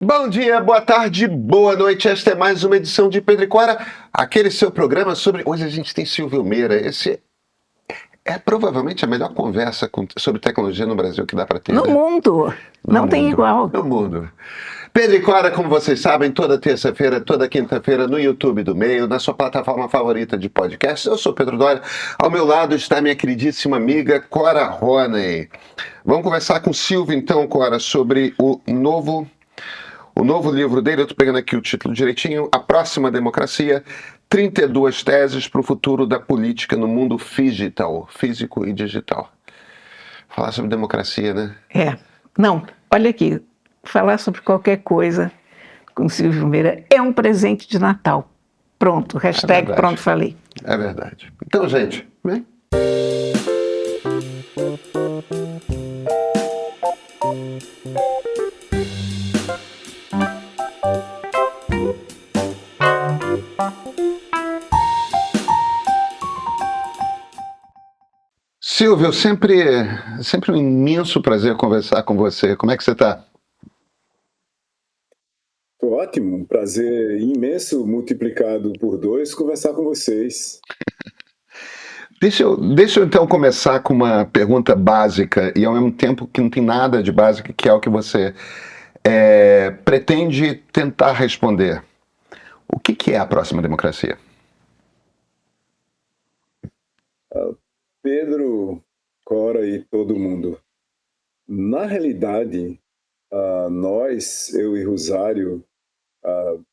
Bom dia, boa tarde, boa noite. Esta é mais uma edição de Pedro e Cora, aquele seu programa sobre. Hoje a gente tem Silvio Meira. Esse é provavelmente a melhor conversa sobre tecnologia no Brasil que dá para ter, No né? mundo. Não tem igual. No mundo. Pedro e Cora, como vocês sabem, toda terça-feira, toda quinta-feira, no YouTube do Meio, na sua plataforma favorita de podcast. Eu sou Pedro Doria. Ao meu lado está minha queridíssima amiga Cora Roney. Vamos conversar com o Silvio, então, Cora, sobre o novo livro dele. Eu estou pegando aqui o título direitinho: A Próxima Democracia, 32 teses para o futuro da política no mundo digital, físico e digital. Falar sobre democracia, né? Não, olha aqui, falar sobre qualquer coisa com Silvio Meira é um presente de Natal. Pronto, hashtag pronto, falei. É verdade. Então, gente, vem. Silvio, sempre um imenso prazer conversar com você. Como é que você está? Tô ótimo, um prazer imenso multiplicado por 2 conversar com vocês. Deixa eu então começar com uma pergunta básica e ao mesmo tempo que não tem nada de básico, que é o que você pretende tentar responder. O que é a próxima democracia? Pedro, Cora e todo mundo. Na realidade, nós, eu e Rosário,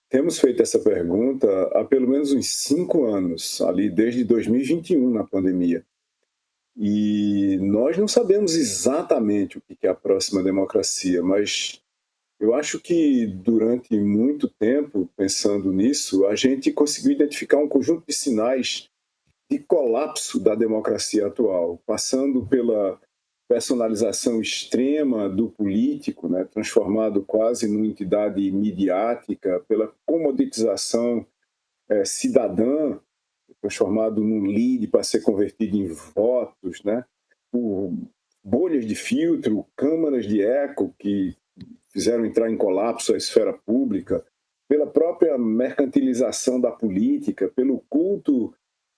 temos feito essa pergunta há pelo menos uns 5 anos, ali desde 2021, na pandemia. E nós não sabemos exatamente o que é a próxima democracia, mas eu acho que durante muito tempo, pensando nisso, a gente conseguiu identificar um conjunto de sinais de colapso da democracia atual, passando pela personalização extrema do político, né, transformado quase numa entidade midiática, pela comoditização cidadã, transformado num lead para ser convertido em votos, né, por bolhas de filtro, câmaras de eco que fizeram entrar em colapso a esfera pública, pela própria mercantilização da política, pelo culto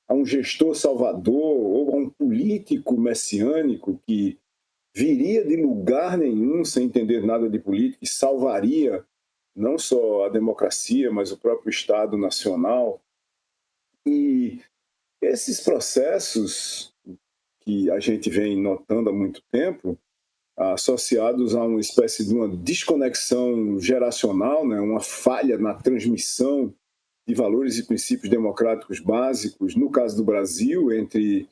a um gestor salvador ou a um político messiânico que viria de lugar nenhum sem entender nada de política e salvaria não só a democracia, mas o próprio Estado Nacional. E esses processos que a gente vem notando há muito tempo, associados a uma espécie de uma desconexão geracional, né, uma falha na transmissão de valores e princípios democráticos básicos, no caso do Brasil, entre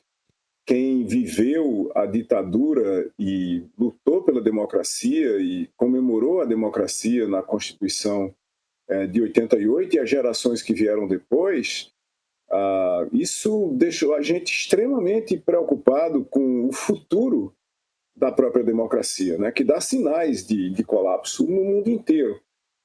quem viveu a ditadura e lutou pela democracia e comemorou a democracia na Constituição de 88 e as gerações que vieram depois. Isso deixou a gente extremamente preocupado com o futuro da própria democracia, né, que dá sinais de colapso no mundo inteiro.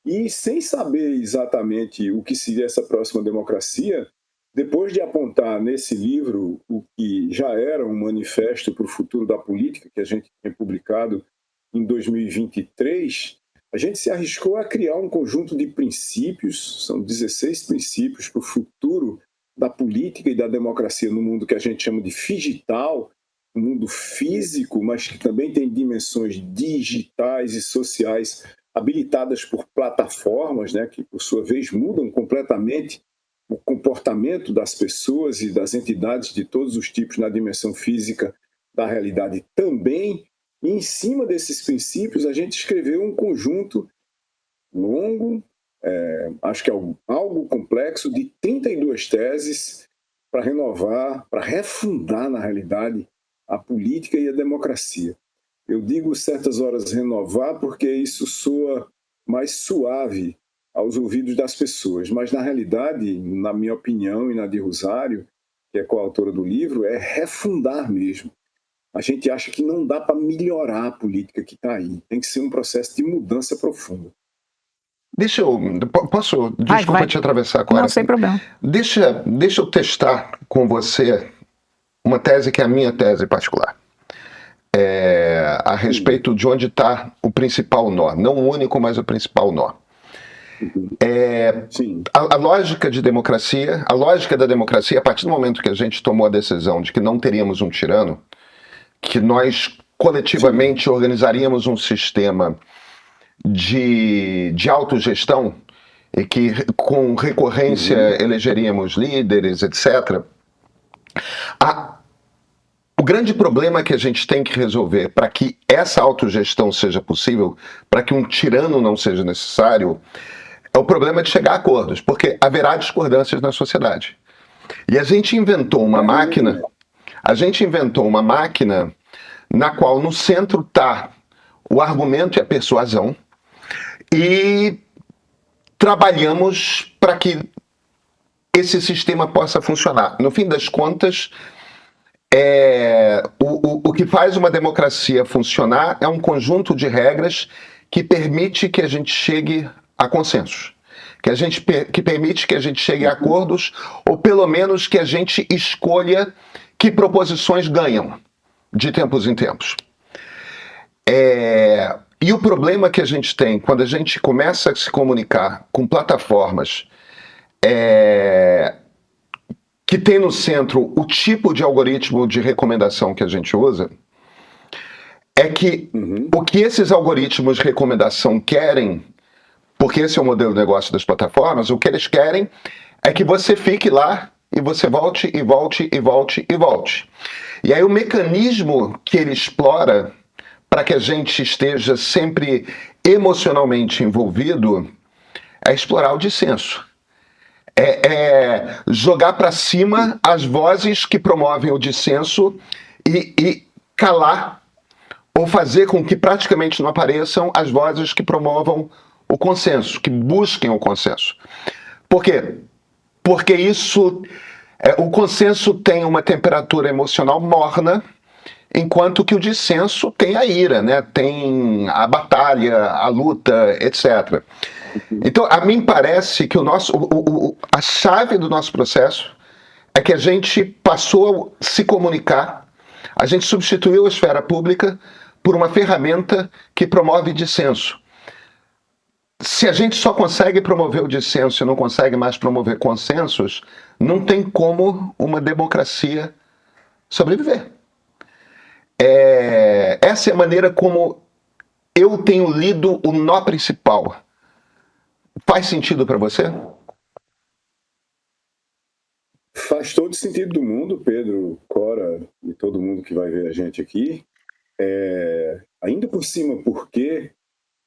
E sem saber exatamente o que seria essa próxima democracia, depois de apontar nesse livro o que já era um manifesto para o futuro da política, que a gente tinha publicado em 2023, a gente se arriscou a criar um conjunto de princípios, são 16 princípios para o futuro da política e da democracia no mundo que a gente chama de digital, um mundo físico, mas que também tem dimensões digitais e sociais habilitadas por plataformas, né, que por sua vez mudam completamente o comportamento das pessoas e das entidades de todos os tipos na dimensão física da realidade também. E em cima desses princípios a gente escreveu um conjunto longo, acho que é algo complexo, de 32 teses para renovar, para refundar na realidade a política e a democracia. Eu digo certas horas renovar porque isso soa mais suave aos ouvidos das pessoas, mas na realidade, na minha opinião e na de Rosário, que é coautora do livro, é refundar mesmo. A gente acha que não dá para melhorar a política que está aí, tem que ser um processo de mudança profunda. Desculpa te atravessar agora. Não, sem problema. Deixa eu testar com você uma tese que é a minha tese particular. A respeito de onde está o principal nó. Não o único, mas o principal nó. Sim. A lógica de democracia, a lógica da democracia, a partir do momento que a gente tomou a decisão de que não teríamos um tirano, que nós coletivamente organizaríamos um sistema de autogestão e que com recorrência elegeríamos líderes, etc. O grande problema que a gente tem que resolver para que essa autogestão seja possível, para que um tirano não seja necessário, é o problema de chegar a acordos, porque haverá discordâncias na sociedade. E a gente inventou uma máquina na qual no centro está o argumento e a persuasão, e trabalhamos para que esse sistema possa funcionar. No fim das contas, o que faz uma democracia funcionar é um conjunto de regras que permite que a gente chegue a consensos, que permite que a gente chegue a acordos, ou pelo menos que a gente escolha que proposições ganham de tempos em tempos. E o problema que a gente tem quando a gente começa a se comunicar com plataformas que tem no centro o tipo de algoritmo de recomendação que a gente usa, é que o que esses algoritmos de recomendação querem, porque esse é o modelo de negócio das plataformas, o que eles querem é que você fique lá e você volte, e volte, e volte, e volte. E aí o mecanismo que ele explora para que a gente esteja sempre emocionalmente envolvido é explorar o dissenso. É jogar para cima as vozes que promovem o dissenso e calar ou fazer com que praticamente não apareçam as vozes que promovam o consenso, que busquem o consenso. Por quê? Porque o consenso tem uma temperatura emocional morna, enquanto que o dissenso tem a ira, né? Tem a batalha, a luta, etc. Então, a mim parece que a chave do nosso processo é que a gente passou a se comunicar, a gente substituiu a esfera pública por uma ferramenta que promove dissenso. Se a gente só consegue promover o dissenso e não consegue mais promover consensos, não tem como uma democracia sobreviver. Essa é a maneira como eu tenho lido o nó principal. Faz sentido para você? Faz todo sentido do mundo, Pedro, Cora e todo mundo que vai ver a gente aqui. Ainda por cima, porque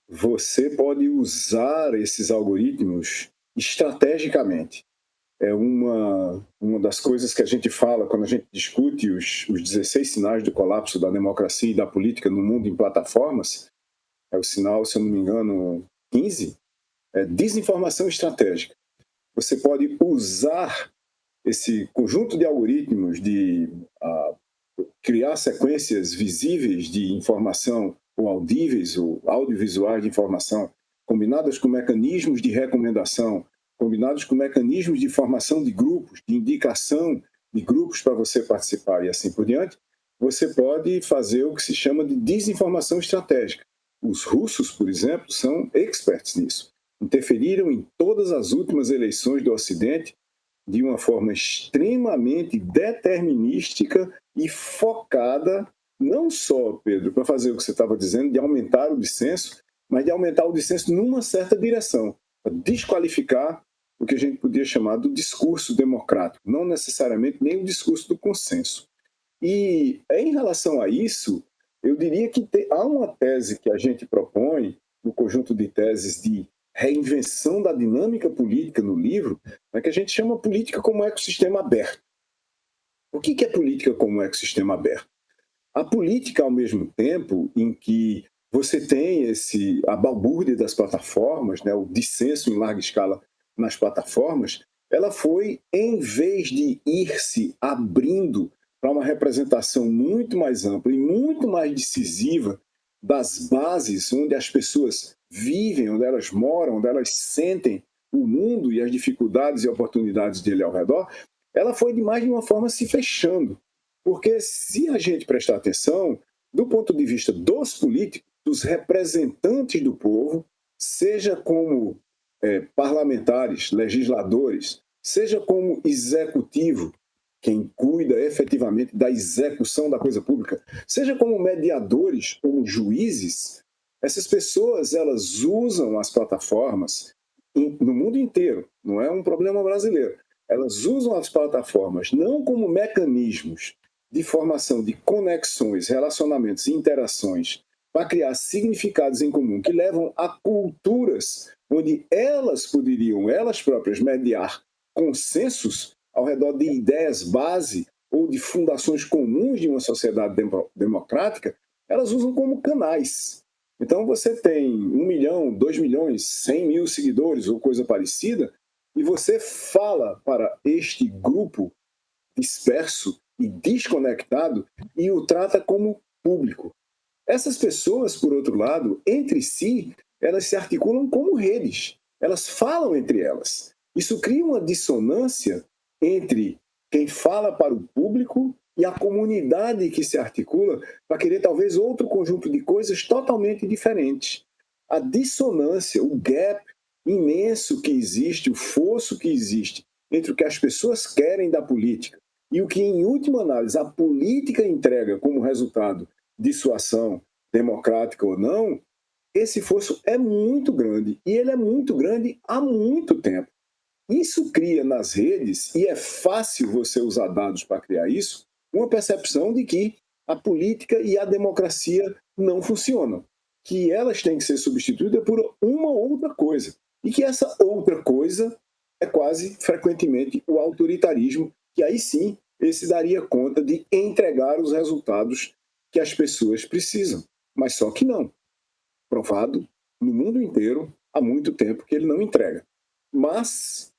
você pode usar esses algoritmos estrategicamente. É uma das coisas que a gente fala quando a gente discute os 16 sinais do colapso da democracia e da política no mundo em plataformas. É o sinal, se eu não me engano, 15. Desinformação estratégica. Você pode usar esse conjunto de algoritmos de criar sequências visíveis de informação ou audíveis ou audiovisuais de informação, combinadas com mecanismos de recomendação, combinados com mecanismos de formação de grupos, de indicação de grupos para você participar e assim por diante, você pode fazer o que se chama de desinformação estratégica. Os russos, por exemplo, são experts nisso. Interferiram em todas as últimas eleições do Ocidente de uma forma extremamente determinística e focada, não só, Pedro, para fazer o que você estava dizendo, de aumentar o dissenso, mas de aumentar o dissenso numa certa direção, para desqualificar o que a gente podia chamar do discurso democrático, não necessariamente nem o discurso do consenso. E em relação a isso, eu diria que há uma tese que a gente propõe, no conjunto de teses de reinvenção da dinâmica política no livro, que a gente chama política como ecossistema aberto. O que é política como ecossistema aberto? A política, ao mesmo tempo em que você tem a balbúrdia das plataformas, né, o dissenso em larga escala nas plataformas, ela foi, em vez de ir se abrindo para uma representação muito mais ampla e muito mais decisiva das bases onde as pessoas vivem, onde elas moram, onde elas sentem o mundo e as dificuldades e oportunidades dele ao redor, ela foi de mais de uma forma se fechando. Porque se a gente prestar atenção, do ponto de vista dos políticos, dos representantes do povo, seja como parlamentares, legisladores, seja como executivo, quem cuida efetivamente da execução da coisa pública, seja como mediadores, como juízes, essas pessoas elas usam as plataformas no mundo inteiro, não é um problema brasileiro. Elas usam as plataformas não como mecanismos de formação de conexões, relacionamentos e interações para criar significados em comum que levam a culturas onde elas poderiam, elas próprias, mediar consensos ao redor de ideias base ou de fundações comuns de uma sociedade democrática, elas usam como canais. Então você tem 1 milhão, 2 milhões, 100 mil seguidores ou coisa parecida, e você fala para este grupo disperso e desconectado e o trata como público. Essas pessoas, por outro lado, entre si, elas se articulam como redes. Elas falam entre elas. Isso cria uma dissonância entre quem fala para o público e a comunidade que se articula para querer talvez outro conjunto de coisas totalmente diferentes. A dissonância, o gap imenso que existe, o fosso que existe entre o que as pessoas querem da política e o que, em última análise, a política entrega como resultado de sua ação, democrática ou não, esse fosso é muito grande, e ele é muito grande há muito tempo. Isso cria nas redes, e é fácil você usar dados para criar isso, uma percepção de que a política e a democracia não funcionam, que elas têm que ser substituídas por uma outra coisa, e que essa outra coisa é quase frequentemente o autoritarismo, que aí sim esse daria conta de entregar os resultados que as pessoas precisam. Mas só que não. Provado no mundo inteiro há muito tempo que ele não entrega. Mas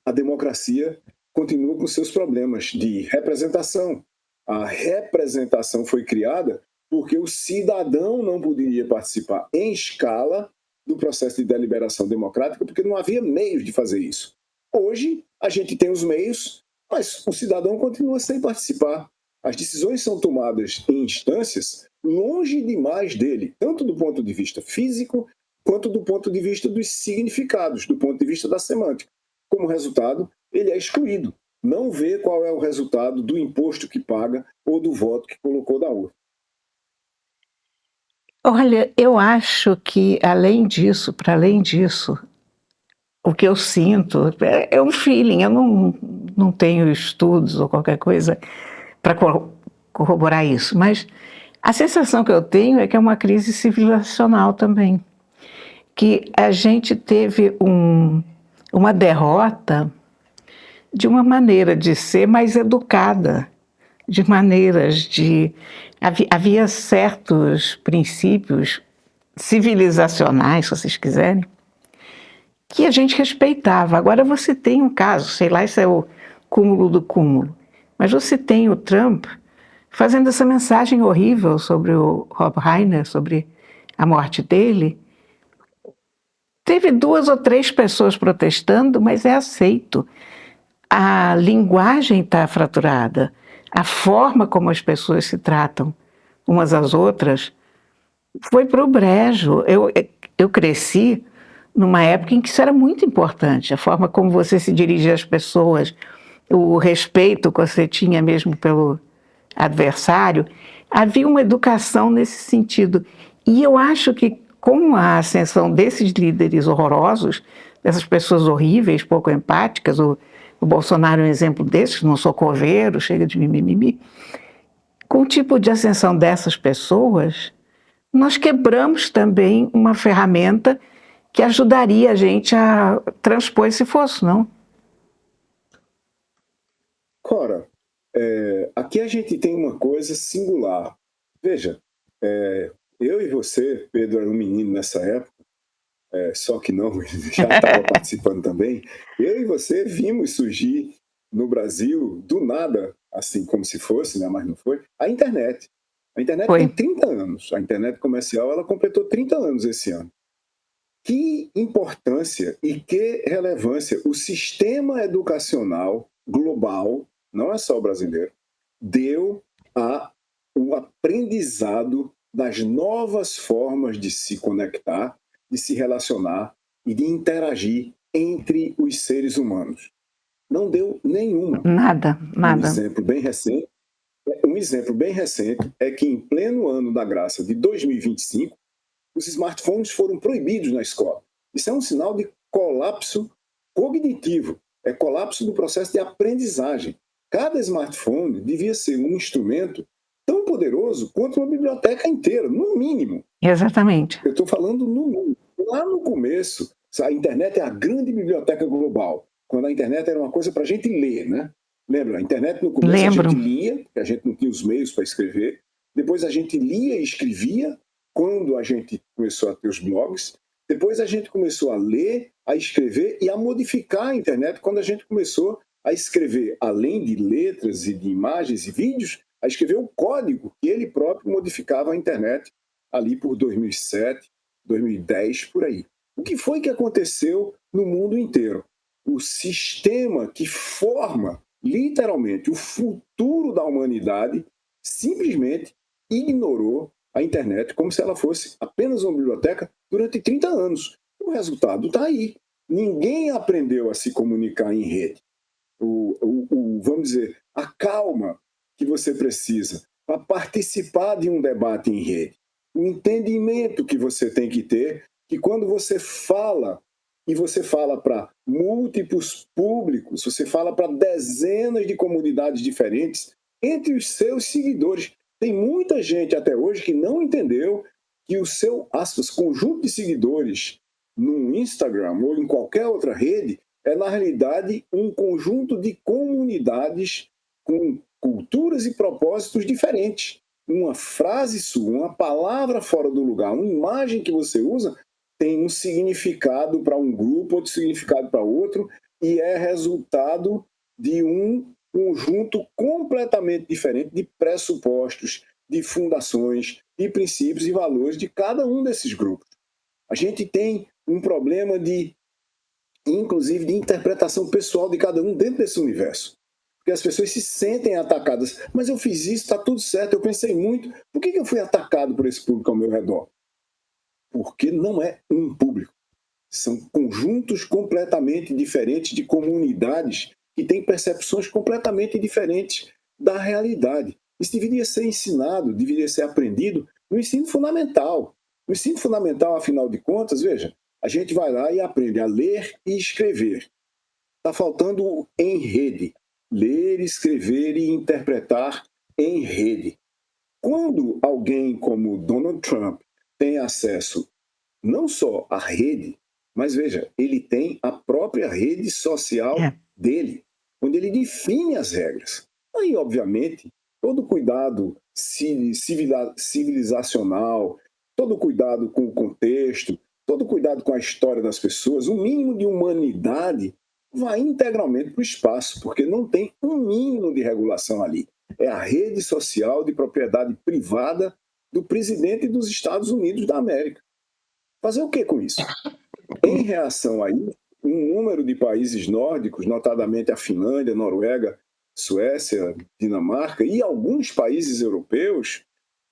a democracia continua com seus problemas de representação. A representação foi criada porque o cidadão não poderia participar em escala do processo de deliberação democrática, porque não havia meios de fazer isso. Hoje, a gente tem os meios, mas o cidadão continua sem participar. As decisões são tomadas em instâncias longe demais dele, tanto do ponto de vista físico, quanto do ponto de vista dos significados, do ponto de vista da semântica. Como resultado, ele é excluído. Não vê qual é o resultado do imposto que paga ou do voto que colocou da urna. Olha, eu acho que, para além disso, o que eu sinto é um feeling, eu não tenho estudos ou qualquer coisa para corroborar isso, mas a sensação que eu tenho é que é uma crise civilizacional também, que a gente teve uma derrota de uma maneira de ser mais educada, de maneiras de... Havia certos princípios civilizacionais, se vocês quiserem, que a gente respeitava. Agora você tem um caso, sei lá, isso é o cúmulo do cúmulo, mas você tem o Trump fazendo essa mensagem horrível sobre o Rob Reiner, sobre a morte dele. Teve 2 ou 3 pessoas protestando, mas é aceito. A linguagem está fraturada, a forma como as pessoas se tratam umas às outras foi para o brejo. Eu cresci numa época em que isso era muito importante, a forma como você se dirigia às pessoas, o respeito que você tinha mesmo pelo adversário, havia uma educação nesse sentido. E eu acho que com a ascensão desses líderes horrorosos, dessas pessoas horríveis, pouco empáticas, o Bolsonaro é um exemplo desses, não sou coveiro, chega de mimimi. Com o tipo de ascensão dessas pessoas, nós quebramos também uma ferramenta que ajudaria a gente a transpor esse fosso, não? Cora, aqui a gente tem uma coisa singular. Veja, eu e você, Pedro era um menino nessa época, só que não, ele já estava participando também. Eu e você vimos surgir no Brasil, do nada, assim como se fosse, né, mas não foi, a internet. A internet Foi. tem 30 anos. A internet comercial ela completou 30 anos esse ano. Que importância e que relevância o sistema educacional global, não é só o brasileiro, deu ao aprendizado das novas formas de se conectar, de se relacionar e de interagir entre os seres humanos. Não deu nenhuma. Nada, Um nada. exemplo bem recente é que, em pleno ano da graça de 2025, os smartphones foram proibidos na escola. Isso é um sinal de colapso cognitivo, é colapso do processo de aprendizagem. Cada smartphone devia ser um instrumento tão poderoso quanto uma biblioteca inteira, no mínimo. Exatamente. Eu estou falando no mínimo. Lá no começo, a internet é a grande biblioteca global, quando a internet era uma coisa para a gente ler, né? Lembra? A internet no começo Lembro. a gente lia, porque a gente não tinha os meios para escrever. Depois a gente lia e escrevia, quando a gente começou a ter os blogs. Depois a gente começou a ler, a escrever e a modificar a internet quando a gente começou a escrever, além de letras e de imagens e vídeos, a escrever o código que ele próprio modificava a internet ali por 2007, 2010, por aí. O que foi que aconteceu no mundo inteiro? O sistema que forma, literalmente, o futuro da humanidade simplesmente ignorou a internet como se ela fosse apenas uma biblioteca durante 30 anos. O resultado está aí. Ninguém aprendeu a se comunicar em rede. Vamos dizer, a calma que você precisa para participar de um debate em rede. O entendimento que você tem que ter, que quando você fala, e você fala para múltiplos públicos, você fala para dezenas de comunidades diferentes, entre os seus seguidores. Tem muita gente até hoje que não entendeu que o seu, aspas, conjunto de seguidores no Instagram ou em qualquer outra rede é, na realidade, um conjunto de comunidades com culturas e propósitos diferentes. Uma frase sua, uma palavra fora do lugar, uma imagem que você usa tem um significado para um grupo, outro significado para outro, e é resultado de um conjunto completamente diferente de pressupostos, de fundações, de princípios e valores de cada um desses grupos. A gente tem um problema de, inclusive, de interpretação pessoal de cada um dentro desse universo. Porque as pessoas se sentem atacadas. Mas eu fiz isso, está tudo certo, eu pensei muito. Por que eu fui atacado por esse público ao meu redor? Porque não é um público. São conjuntos completamente diferentes de comunidades que têm percepções completamente diferentes da realidade. Isso deveria ser ensinado, deveria ser aprendido no ensino fundamental. No ensino fundamental, afinal de contas, veja, a gente vai lá e aprende a ler e escrever. Está faltando em rede. Ler, escrever e interpretar em rede. Quando alguém como Donald Trump tem acesso não só à rede, mas veja, ele tem a própria rede social dele, onde ele define as regras. Aí, obviamente, todo cuidado civilizacional, todo cuidado com o contexto, todo cuidado com a história das pessoas, o mínimo de humanidade vai integralmente para o espaço, porque não tem um mínimo de regulação ali. É a rede social de propriedade privada do presidente dos Estados Unidos da América. Fazer o que com isso? Em reação a isso, um número de países nórdicos, notadamente a Finlândia, Noruega, Suécia, Dinamarca e alguns países europeus,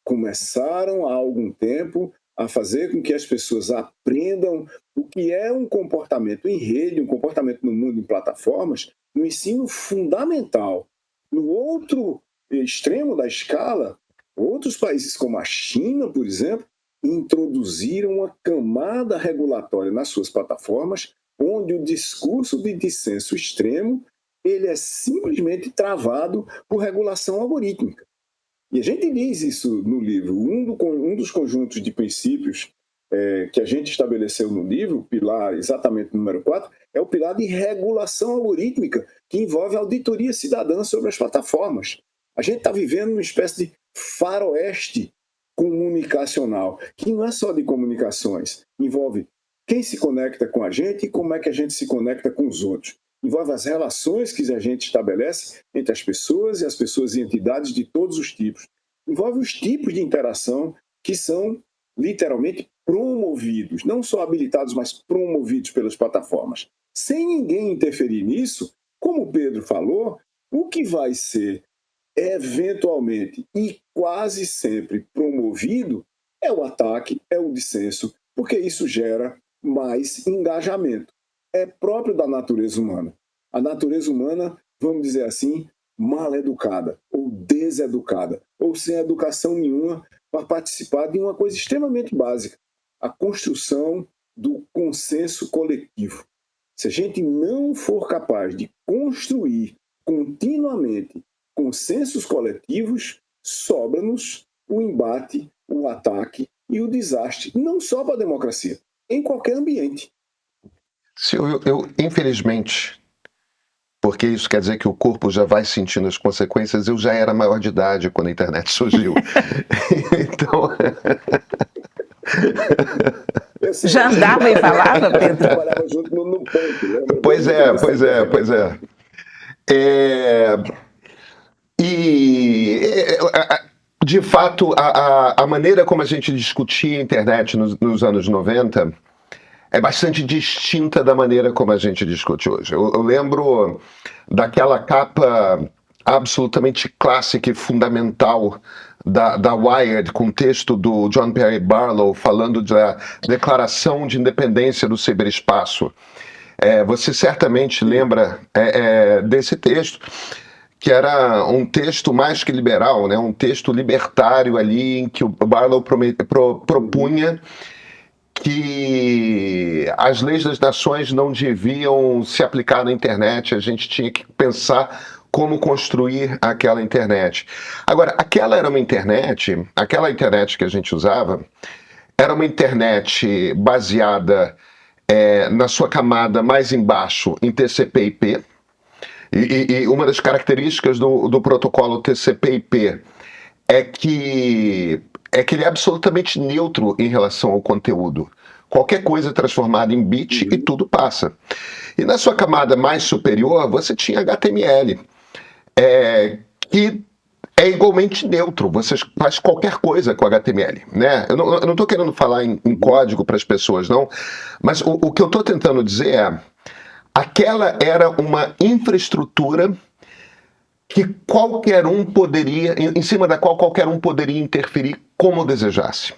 começaram há algum tempo a fazer com que as pessoas aprendam o que é um comportamento em rede, um comportamento no mundo em plataformas, no ensino fundamental. No outro extremo da escala, outros países como a China, por exemplo, introduziram uma camada regulatória nas suas plataformas, onde o discurso de dissenso extremo ele é simplesmente travado por regulação algorítmica. E a gente diz isso no livro. Um dos conjuntos de princípios que a gente estabeleceu no livro, o pilar exatamente número 4, é o pilar de regulação algorítmica, que envolve auditoria cidadã sobre as plataformas. A gente está vivendo uma espécie de faroeste comunicacional, que não é só de comunicações, envolve quem se conecta com a gente e como é que a gente se conecta com os outros. Envolve as relações que a gente estabelece entre as pessoas e entidades de todos os tipos. Envolve os tipos de interação que são literalmente promovidos, não só habilitados, mas promovidos pelas plataformas. Sem ninguém interferir nisso, como o Pedro falou, o que vai ser eventualmente e quase sempre promovido é o ataque, é o dissenso, porque isso gera mais engajamento. É próprio da natureza humana. A natureza humana, vamos dizer assim, mal educada ou deseducada, ou sem educação nenhuma para participar de uma coisa extremamente básica, a construção do consenso coletivo. Se a gente não for capaz de construir continuamente consensos coletivos, sobra-nos o embate, o ataque e o desastre, não só para a democracia, em qualquer ambiente. Silvio, eu, infelizmente, porque isso quer dizer que o corpo já vai sentindo as consequências, eu já era maior de idade quando a internet surgiu. Então... Já andava e falava, Pedro? Trabalhava junto no ponto, lembra? Pois é. De fato, a maneira como a gente discutia a internet nos anos 90 é bastante distinta da maneira como a gente discute hoje. Eu lembro daquela capa absolutamente clássica e fundamental da Wired, com o texto do John Perry Barlow falando da Declaração de Independência do Ciberespaço. Você certamente lembra desse texto, que era um texto mais que liberal, né? Um texto libertário ali, em que o Barlow propunha que as leis das nações não deviam se aplicar na internet, a gente tinha que pensar como construir aquela internet. Agora, aquela internet que a gente usava, era uma internet baseada na sua camada mais embaixo em TCP/IP, e uma das características do protocolo TCP/IP é que ele é absolutamente neutro em relação ao conteúdo. Qualquer coisa é transformada em bit e tudo passa. E na sua camada mais superior, você tinha HTML, que é igualmente neutro. Você faz qualquer coisa com HTML, né? Eu não estou querendo falar em código para as pessoas, não. Mas o que eu estou tentando dizer é: aquela era uma infraestrutura que qualquer um poderia, em cima da qual qualquer um poderia interferir como desejasse.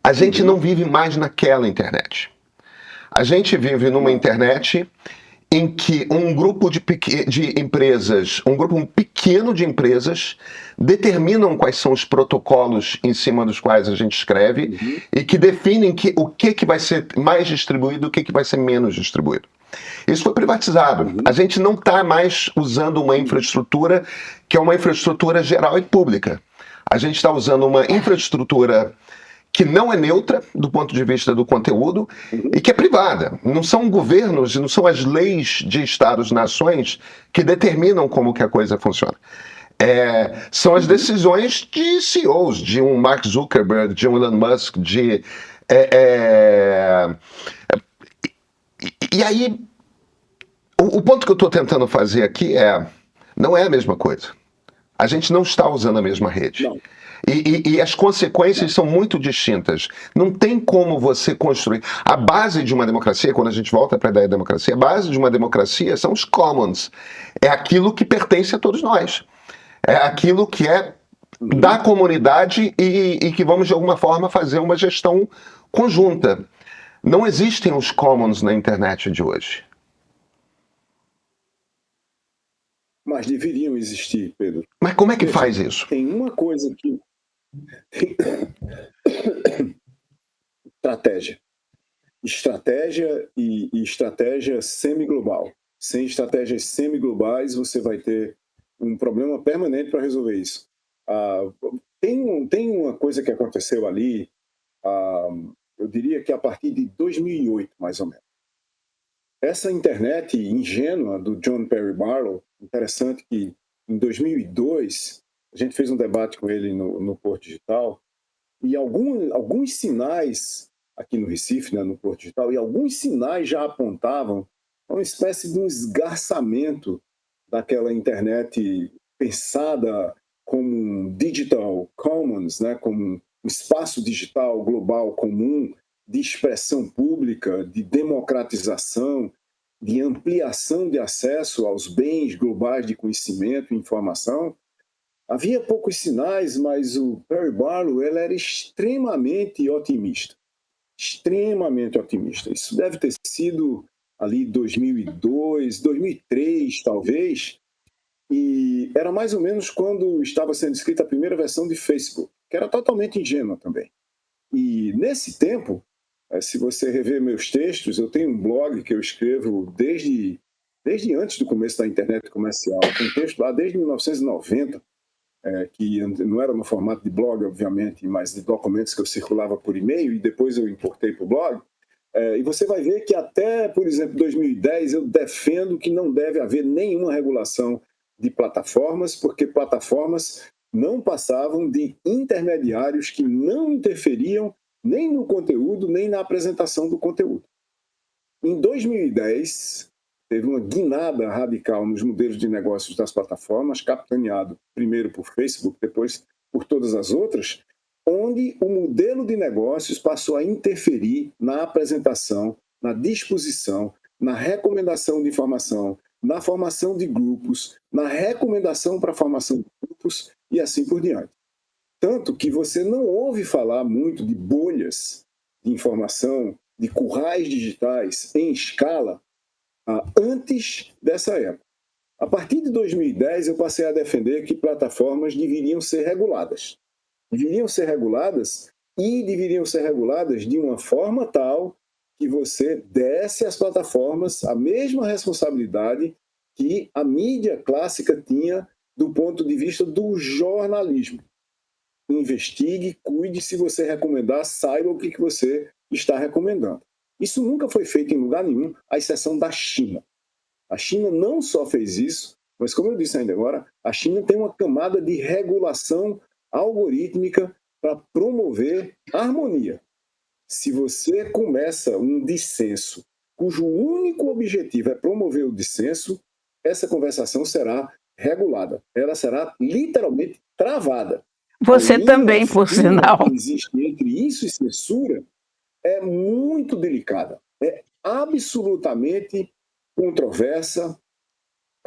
A gente não vive mais naquela internet. A gente vive numa internet em que um grupo de empresas, um grupo pequeno de empresas, determinam quais são os protocolos em cima dos quais a gente escreve e que definem o que vai ser mais distribuído e o que vai ser menos distribuído. Isso foi privatizado. A gente não está mais usando uma infraestrutura que é uma infraestrutura geral e pública. A gente está usando uma infraestrutura que não é neutra do ponto de vista do conteúdo e que é privada. Não são governos, não são as leis de estados-nações que determinam como que a coisa funciona. São as decisões de CEOs, de um Mark Zuckerberg, de um Elon Musk, E aí, o ponto que eu estou tentando fazer aqui não é a mesma coisa. A gente não está usando a mesma rede. Não. E as consequências são muito distintas. Não tem como você construir. A base de uma democracia, quando a gente volta para a ideia de democracia, a base de uma democracia são os commons. É aquilo que pertence a todos nós. É aquilo que é da comunidade e que vamos, de alguma forma, fazer uma gestão conjunta. Não existem os commons na internet de hoje. Mas deveriam existir, Pedro. Mas como é que faz isso? Tem uma coisa que... Estratégia e estratégia semi-global. Sem estratégias semi-globais, você vai ter um problema permanente para resolver isso. Tem uma coisa que aconteceu ali, eu diria que a partir de 2008, mais ou menos. Essa internet ingênua do John Perry Barlow, interessante que em 2002 a gente fez um debate com ele no Porto Digital, e alguns sinais aqui no Recife, né, no Porto Digital, e alguns sinais já apontavam uma espécie de um esgarçamento daquela internet pensada como um digital commons, né, como um espaço digital global comum de expressão pública, de democratização, de ampliação de acesso aos bens globais de conhecimento e informação. Havia poucos sinais, mas o Perry Barlow ele era extremamente otimista. extremamente otimista. Isso deve ter sido ali 2002, 2003, talvez, e era mais ou menos quando estava sendo escrita a primeira versão de Facebook, que era totalmente ingênua também. E nesse tempo, se você rever meus textos, eu tenho um blog que eu escrevo desde antes do começo da internet comercial. Tem texto lá desde 1990, que não era no formato de blog, obviamente, mas de documentos que eu circulava por e-mail e depois eu importei para o blog. E você vai ver que até, por exemplo, 2010, eu defendo que não deve haver nenhuma regulação de plataformas, porque plataformas não passavam de intermediários que não interferiam nem no conteúdo, nem na apresentação do conteúdo. Em 2010, teve uma guinada radical nos modelos de negócios das plataformas, capitaneado primeiro por Facebook, depois por todas as outras, onde o modelo de negócios passou a interferir na apresentação, na disposição, na recomendação de informação, na formação de grupos, na recomendação para a formação de grupos e assim por diante. Tanto que você não ouve falar muito de bolhas de informação, de currais digitais em escala, antes dessa época. A partir de 2010, eu passei a defender que plataformas deveriam ser reguladas. Deveriam ser reguladas e deveriam ser reguladas de uma forma tal que você desse às plataformas a mesma responsabilidade que a mídia clássica tinha do ponto de vista do jornalismo. Investigue, cuide, se você recomendar, saiba o que você está recomendando. Isso nunca foi feito em lugar nenhum, à exceção da China. A China não só fez isso, mas como eu disse ainda agora, a China tem uma camada de regulação algorítmica para promover harmonia. Se você começa um dissenso cujo único objetivo é promover o dissenso, essa conversação será regulada. Ela será literalmente travada. Você também, por sinal. Que existe entre isso e censura é muito delicada. É absolutamente controversa,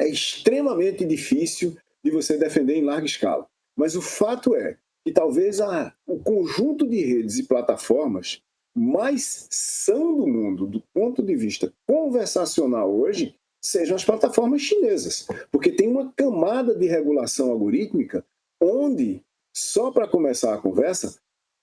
é extremamente difícil de você defender em larga escala. Mas o fato é que talvez o conjunto de redes e plataformas mais são do mundo, do ponto de vista conversacional hoje, sejam as plataformas chinesas. Porque tem uma camada de regulação algorítmica onde, só para começar a conversa,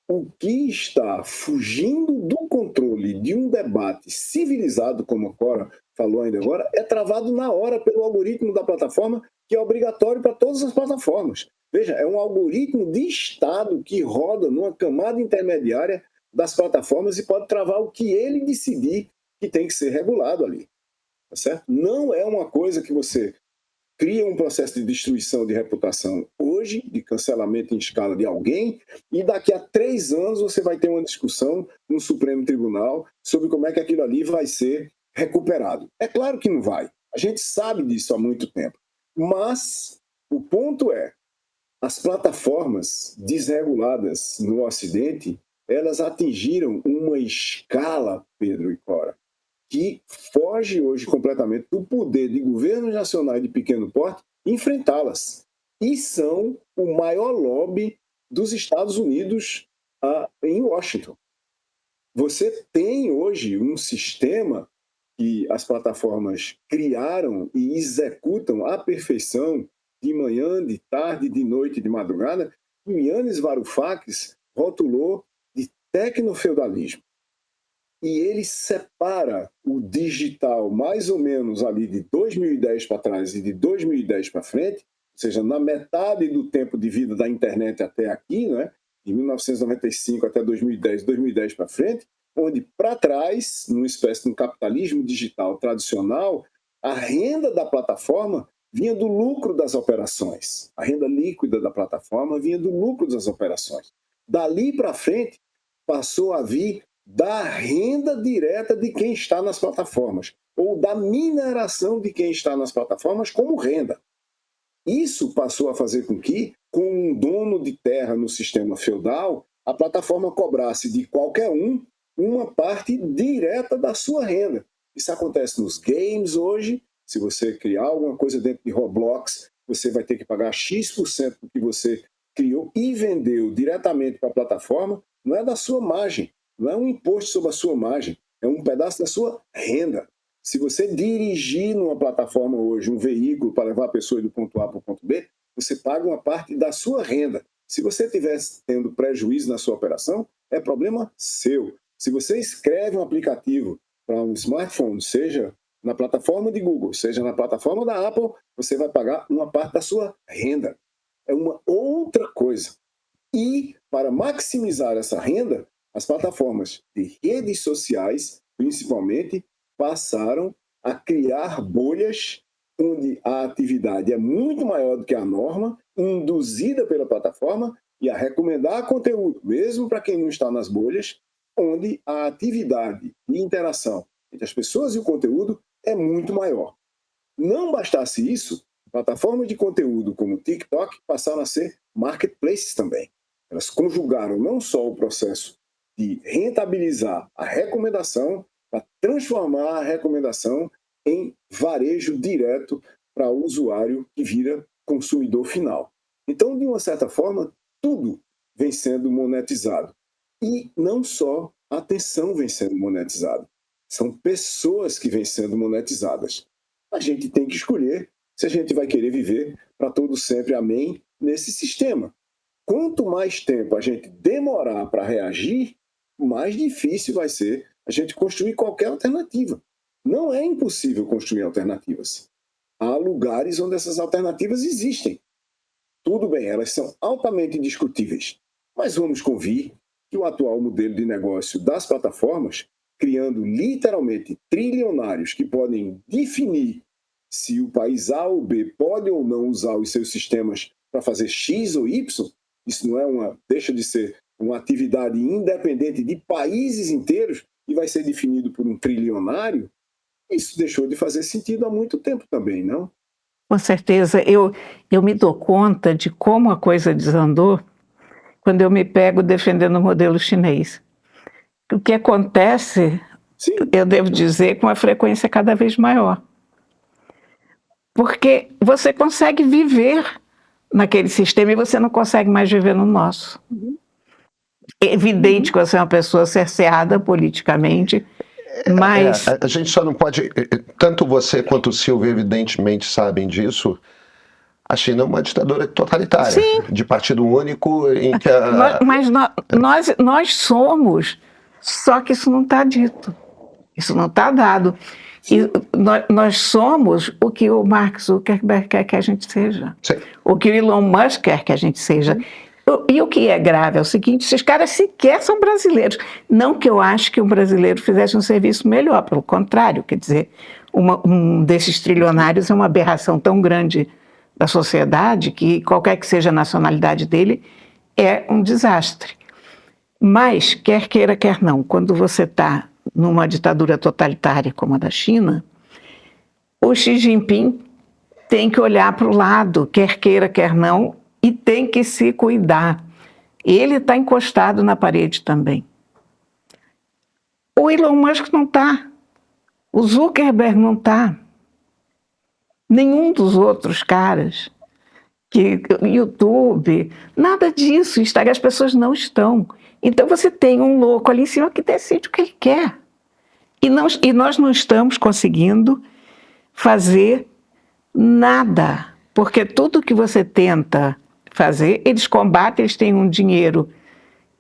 o que está fugindo do controle de um debate civilizado, como a Cora falou ainda agora, é travado na hora pelo algoritmo da plataforma, que é obrigatório para todas as plataformas. Veja, é um algoritmo de Estado que roda numa camada intermediária das plataformas e pode travar o que ele decidir que tem que ser regulado ali. Tá certo? Não é uma coisa que você cria um processo de destruição de reputação hoje, de cancelamento em escala de alguém, e daqui a 3 anos você vai ter uma discussão no Supremo Tribunal sobre como é que aquilo ali vai ser recuperado. É claro que não vai. A gente sabe disso há muito tempo. Mas o ponto é, as plataformas desreguladas no Ocidente, elas atingiram uma escala, Pedro e Cora, que foge hoje completamente do poder de governos nacionais de pequeno porte enfrentá-las. E são o maior lobby dos Estados Unidos em Washington. Você tem hoje um sistema que as plataformas criaram e executam à perfeição, de manhã, de tarde, de noite, de madrugada, que o Yanis Varoufakis rotulou de tecnofeudalismo. E ele separa o digital mais ou menos ali de 2010 para trás e de 2010 para frente, ou seja, na metade do tempo de vida da internet até aqui, né, de 1995 até 2010, 2010 para frente, onde para trás, numa espécie de um capitalismo digital tradicional, a renda da plataforma vinha do lucro das operações. A renda líquida da plataforma vinha do lucro das operações. Dali para frente, passou a vir da renda direta de quem está nas plataformas, ou da mineração de quem está nas plataformas como renda. Isso passou a fazer com que, com um dono de terra no sistema feudal, a plataforma cobrasse de qualquer um uma parte direta da sua renda. Isso acontece nos games hoje. Se você criar alguma coisa dentro de Roblox, você vai ter que pagar X% do que você criou e vendeu diretamente para a plataforma, não é da sua margem, não é um imposto sobre a sua margem, é um pedaço da sua renda. Se você dirigir numa plataforma hoje um veículo para levar a pessoa do ponto A para o ponto B, você paga uma parte da sua renda. Se você estiver tendo prejuízo na sua operação, é problema seu. Se você escreve um aplicativo para um smartphone, seja na plataforma de Google, seja na plataforma da Apple, você vai pagar uma parte da sua renda. É uma outra coisa. E, para maximizar essa renda, as plataformas de redes sociais, principalmente, passaram a criar bolhas onde a atividade é muito maior do que a norma, induzida pela plataforma, e a recomendar conteúdo, mesmo para quem não está nas bolhas, onde a atividade e interação entre as pessoas e o conteúdo é muito maior. Não bastasse isso, plataformas de conteúdo como o TikTok passaram a ser marketplaces também. Elas conjugaram não só o processo de rentabilizar a recomendação, para transformar a recomendação em varejo direto para o usuário que vira consumidor final. Então, de uma certa forma, tudo vem sendo monetizado. E não só a atenção vem sendo monetizada. São pessoas que vêm sendo monetizadas. A gente tem que escolher se a gente vai querer viver para todo sempre, amém, nesse sistema. Quanto mais tempo a gente demorar para reagir, mais difícil vai ser a gente construir qualquer alternativa. Não é impossível construir alternativas. Há lugares onde essas alternativas existem. Tudo bem, elas são altamente discutíveis, mas vamos convir que o atual modelo de negócio das plataformas, criando literalmente trilionários que podem definir se o país A ou B pode ou não usar os seus sistemas para fazer X ou Y, isso não é deixa de ser uma atividade independente de países inteiros e vai ser definido por um trilionário, isso deixou de fazer sentido há muito tempo também, não? Com certeza. Eu me dou conta de como a coisa desandou quando eu me pego defendendo o modelo chinês. O que acontece, Sim. Eu devo dizer, com uma frequência cada vez maior. Porque você consegue viver naquele sistema e você não consegue mais viver no nosso. É evidente que você é uma pessoa cerceada politicamente, mas... A gente só não pode... Tanto você quanto o Silvio, evidentemente, sabem disso. A China é uma ditadura totalitária. Sim. De partido único em que Mas nós somos, só que isso não está dito. Isso não está dado. E nós somos o que o Mark Zuckerberg quer que a gente seja. Sim. O que o Elon Musk quer que a gente seja. E o que é grave é o seguinte, esses caras sequer são brasileiros. Não que eu acho que um brasileiro fizesse um serviço melhor, pelo contrário, quer dizer, um desses trilionários é uma aberração tão grande da sociedade que qualquer que seja a nacionalidade dele é um desastre. Mas, quer queira, quer não, quando você está numa ditadura totalitária como a da China, o Xi Jinping tem que olhar para o lado, quer queira, quer não, e tem que se cuidar. Ele está encostado na parede também. O Elon Musk não está. O Zuckerberg não está. Nenhum dos outros caras, YouTube, nada disso, Instagram, as pessoas não estão. Então você tem um louco ali em cima que decide o que ele quer. E nós não estamos conseguindo fazer nada, porque tudo que você tenta fazer, eles combatem, eles têm um dinheiro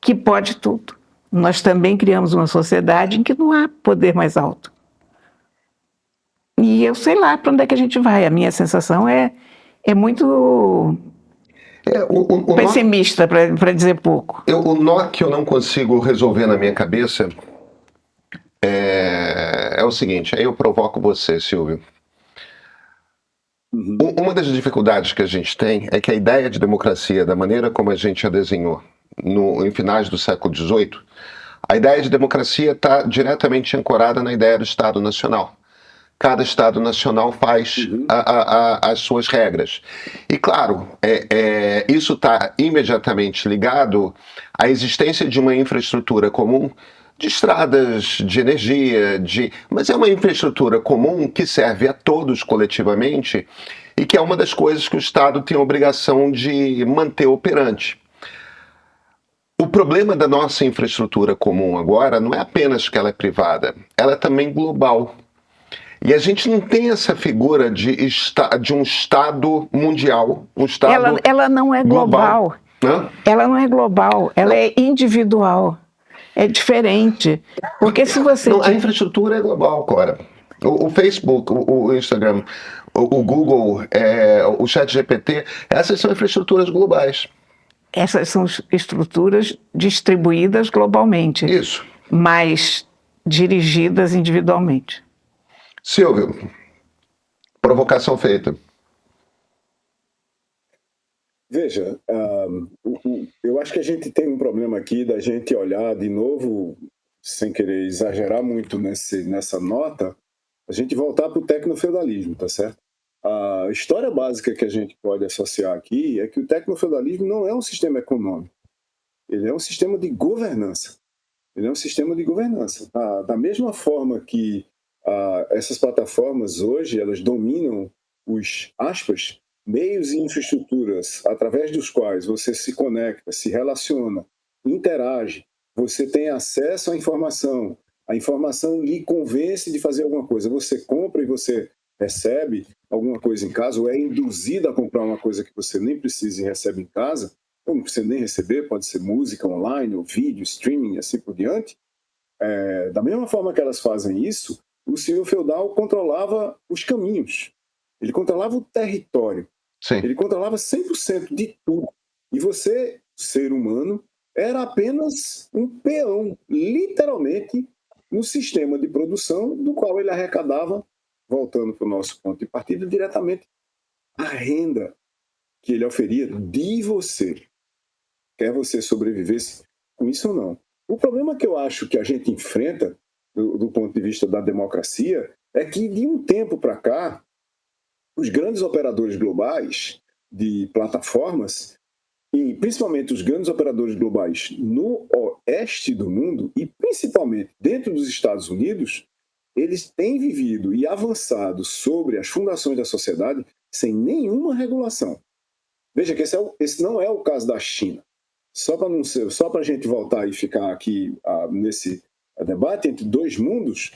que pode tudo. Nós também criamos uma sociedade em que não há poder mais alto. E eu sei lá para onde é que a gente vai. A minha sensação é muito pessimista, para dizer pouco. O nó que eu não consigo resolver na minha cabeça é o seguinte, aí eu provoco você, Silvio. Uma das dificuldades que a gente tem é que a ideia de democracia, da maneira como a gente a desenhou em finais do século XVIII, a ideia de democracia está diretamente ancorada na ideia do Estado Nacional. Cada Estado Nacional faz as suas regras. E, claro, isso está imediatamente ligado à existência de uma infraestrutura comum de estradas, de energia, mas é uma infraestrutura comum que serve a todos coletivamente e que é uma das coisas que o Estado tem a obrigação de manter operante. O problema da nossa infraestrutura comum agora não é apenas que ela é privada, ela é também global. E a gente não tem essa figura de um Estado mundial, um Estado Ela não é global. Hã? Ela não é global, ela é individual. É diferente. Porque se você. Não, a infraestrutura é global, Cora. O Facebook, o Instagram, o Google, o ChatGPT, essas são infraestruturas globais. Essas são estruturas distribuídas globalmente, Isso. mas dirigidas individualmente. Silvio, provocação feita. Veja, eu acho que a gente tem um problema aqui da gente olhar de novo, sem querer exagerar muito nessa nota, a gente voltar para o tecnofeudalismo, tá certo? A história básica que a gente pode associar aqui é que o tecnofeudalismo não é um sistema econômico, ele é um sistema de governança. Ele é um sistema de governança. Da mesma forma que essas plataformas hoje elas dominam os, aspas, meios e infraestruturas através dos quais você se conecta, se relaciona, interage, você tem acesso à informação, a informação lhe convence de fazer alguma coisa, você compra e você recebe alguma coisa em casa, ou é induzido a comprar uma coisa que você nem precisa e recebe em casa, ou não precisa nem receber, pode ser música online, ou vídeo, streaming, assim por diante. Da mesma forma que elas fazem isso, o senhor feudal controlava os caminhos, ele controlava o território, Sim. ele controlava 100% de tudo. E você, ser humano, era apenas um peão, literalmente, no sistema de produção do qual ele arrecadava, voltando para o nosso ponto de partida, diretamente a renda que ele oferia de você. Quer você sobrevivesse com isso ou não. O problema que eu acho que a gente enfrenta, do ponto de vista da democracia, é que de um tempo para cá, os grandes operadores globais de plataformas, e principalmente os grandes operadores globais no oeste do mundo, e principalmente dentro dos Estados Unidos, eles têm vivido e avançado sobre as fundações da sociedade sem nenhuma regulação. Veja que esse não é o caso da China. Só para a gente voltar e ficar aqui nesse debate entre dois mundos,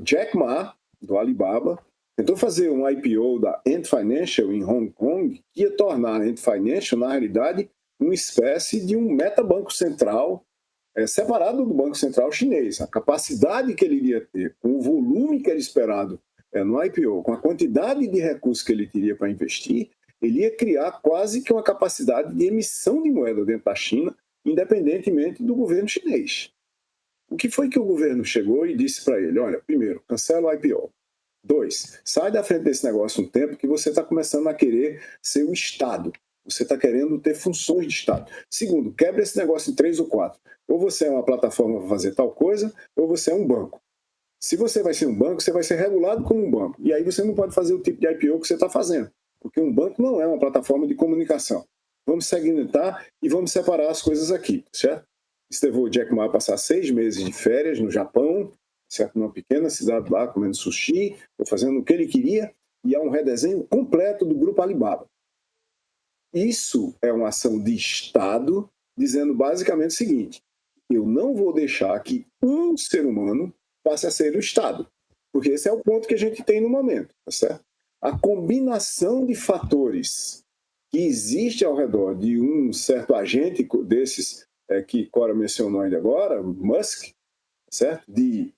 Jack Ma, do Alibaba, tentou fazer um IPO da Ant Financial em Hong Kong, que ia tornar a Ant Financial, na realidade, uma espécie de um metabanco central separado do Banco Central chinês. A capacidade que ele iria ter, com o volume que era esperado no IPO, com a quantidade de recursos que ele teria para investir, ele ia criar quase que uma capacidade de emissão de moeda dentro da China, independentemente do governo chinês. O que foi que o governo chegou e disse para ele? Olha, primeiro, cancela o IPO. 2, sai da frente desse negócio um tempo que você está começando a querer ser o Estado. Você está querendo ter funções de Estado. Segundo, quebra esse negócio em 3 ou 4. Ou você é uma plataforma para fazer tal coisa, ou você é um banco. Se você vai ser um banco, você vai ser regulado como um banco. E aí você não pode fazer o tipo de IPO que você está fazendo. Porque um banco não é uma plataforma de comunicação. Vamos segmentar e vamos separar as coisas aqui, certo? Isso levou o Jack Ma a passar 6 meses de férias no Japão, certo? Numa pequena cidade lá, comendo sushi, ou fazendo o que ele queria, e há um redesenho completo do grupo Alibaba. Isso é uma ação de Estado, dizendo basicamente o seguinte: eu não vou deixar que um ser humano passe a ser o Estado, porque esse é o ponto que a gente tem no momento, tá certo? A combinação de fatores que existe ao redor de um certo agente desses que Cora mencionou ainda agora, Musk, certo? De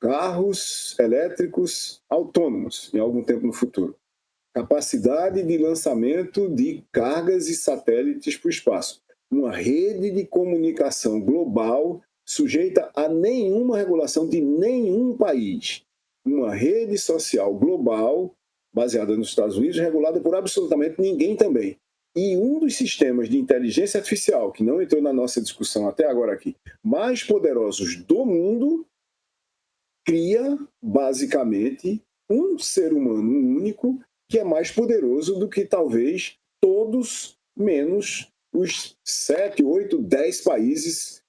carros elétricos autônomos em algum tempo no futuro. Capacidade de lançamento de cargas e satélites para o espaço. Uma rede de comunicação global sujeita a nenhuma regulação de nenhum país. Uma rede social global baseada nos Estados Unidos, regulada por absolutamente ninguém também. E um dos sistemas de inteligência artificial, que não entrou na nossa discussão até agora aqui, mais poderosos do mundo, cria, basicamente, um ser humano único que é mais poderoso do que talvez todos, menos os 7, 8, 10 países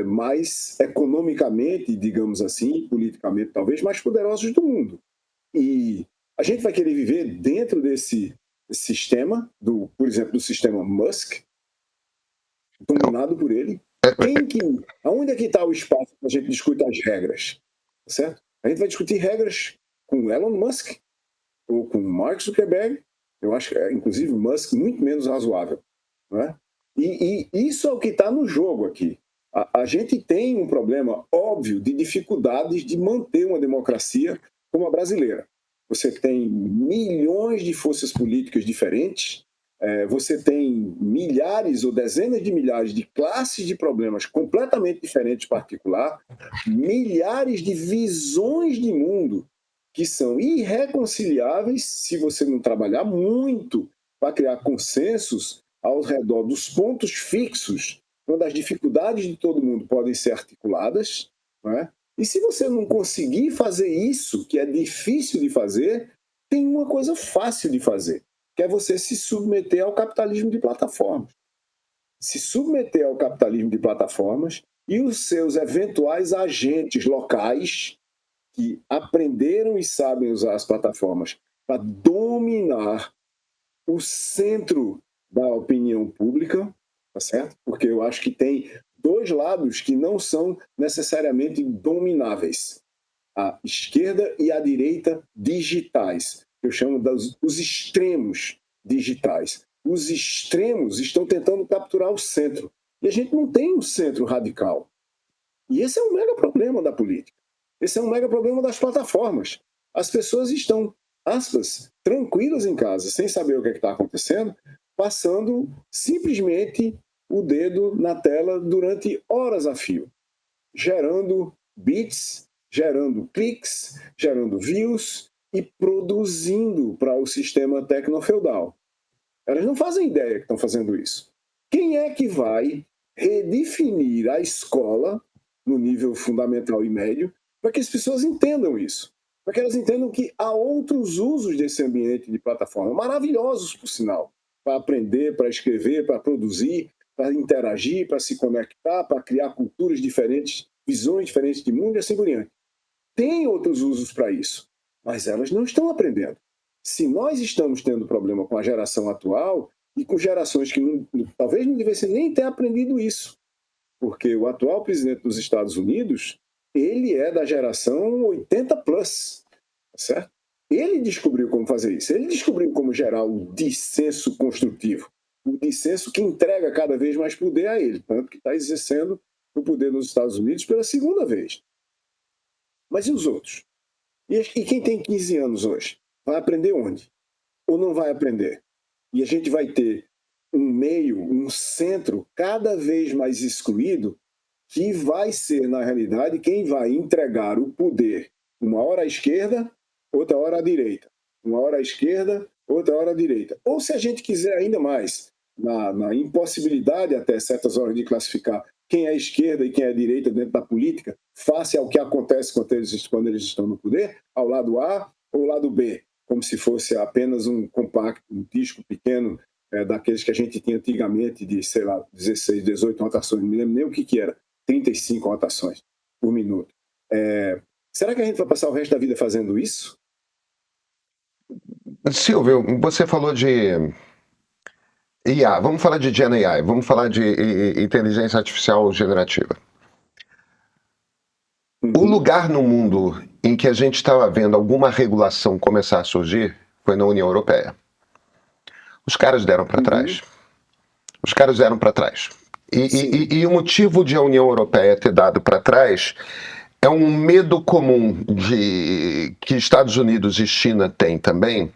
mais economicamente, digamos assim, politicamente talvez, mais poderosos do mundo. E a gente vai querer viver dentro desse sistema, por exemplo, do sistema Musk. dominado por ele. Aonde é que está o espaço para a gente discutir as regras? Certo? A gente vai discutir regras com Elon Musk ou com Mark Zuckerberg. Eu acho que, inclusive, Musk muito menos razoável. Não é? E isso é o que está no jogo aqui. A gente tem um problema óbvio de dificuldades de manter uma democracia como a brasileira. Você tem milhões de forças políticas diferentes, você tem milhares ou dezenas de milhares de classes de problemas completamente diferentes particular, milhares de visões de mundo que são irreconciliáveis se você não trabalhar muito para criar consensos ao redor dos pontos fixos, onde as dificuldades de todo mundo podem ser articuladas, não é? E se você não conseguir fazer isso, que é difícil de fazer, tem uma coisa fácil de fazer, que é você se submeter ao capitalismo de plataformas. Se submeter ao capitalismo de plataformas e os seus eventuais agentes locais que aprenderam e sabem usar as plataformas para dominar o centro da opinião pública, tá certo? Porque eu acho que tem dois lados que não são necessariamente domináveis. A esquerda e a direita digitais. Eu chamo dos extremos digitais. Os extremos estão tentando capturar o centro. E a gente não tem um centro radical. E esse é um mega problema da política. Esse é um mega problema das plataformas. As pessoas estão, aspas, tranquilas em casa, sem saber o que está acontecendo, passando simplesmente o dedo na tela durante horas a fio, gerando bits, gerando cliques, gerando views e produzindo para o sistema tecnofeudal. Elas não fazem ideia que estão fazendo isso. Quem é que vai redefinir a escola no nível fundamental e médio para que as pessoas entendam isso? Para que elas entendam que há outros usos desse ambiente de plataforma, maravilhosos, por sinal, para aprender, para escrever, para produzir, para interagir, para se conectar, para criar culturas diferentes, visões diferentes de mundo e assim por diante. Tem outros usos para isso, mas elas não estão aprendendo. Se nós estamos tendo problema com a geração atual e com gerações que talvez não devessem nem ter aprendido isso, porque o atual presidente dos Estados Unidos, ele é da geração 80+, certo? Ele descobriu como fazer isso, ele descobriu como gerar o dissenso construtivo, o dissenso que entrega cada vez mais poder a ele, tanto que está exercendo o poder nos Estados Unidos pela segunda vez. Mas e os outros? E quem tem 15 anos hoje? Vai aprender onde? Ou não vai aprender? E a gente vai ter um meio, um centro cada vez mais excluído, que vai ser, na realidade, quem vai entregar o poder uma hora à esquerda, outra hora à direita. Uma hora à esquerda, outra hora à direita. Ou se a gente quiser ainda mais, na impossibilidade até certas horas de classificar quem é a esquerda e quem é a direita dentro da política, face ao que acontece quando eles estão no poder, ao lado A ou ao lado B, como se fosse apenas um compacto, um disco pequeno, daqueles que a gente tinha antigamente de, sei lá, 16, 18 rotações, não me lembro nem o que era, 35 rotações por minuto. Será que a gente vai passar o resto da vida fazendo isso? Silvio, você falou de IA, vamos falar de Gen AI, vamos falar de inteligência artificial generativa. O lugar no mundo em que a gente estava vendo alguma regulação começar a surgir foi na União Europeia. Os caras deram para trás. Os caras deram para trás. E o motivo de a União Europeia ter dado para trás é um medo comum que Estados Unidos e China têm também,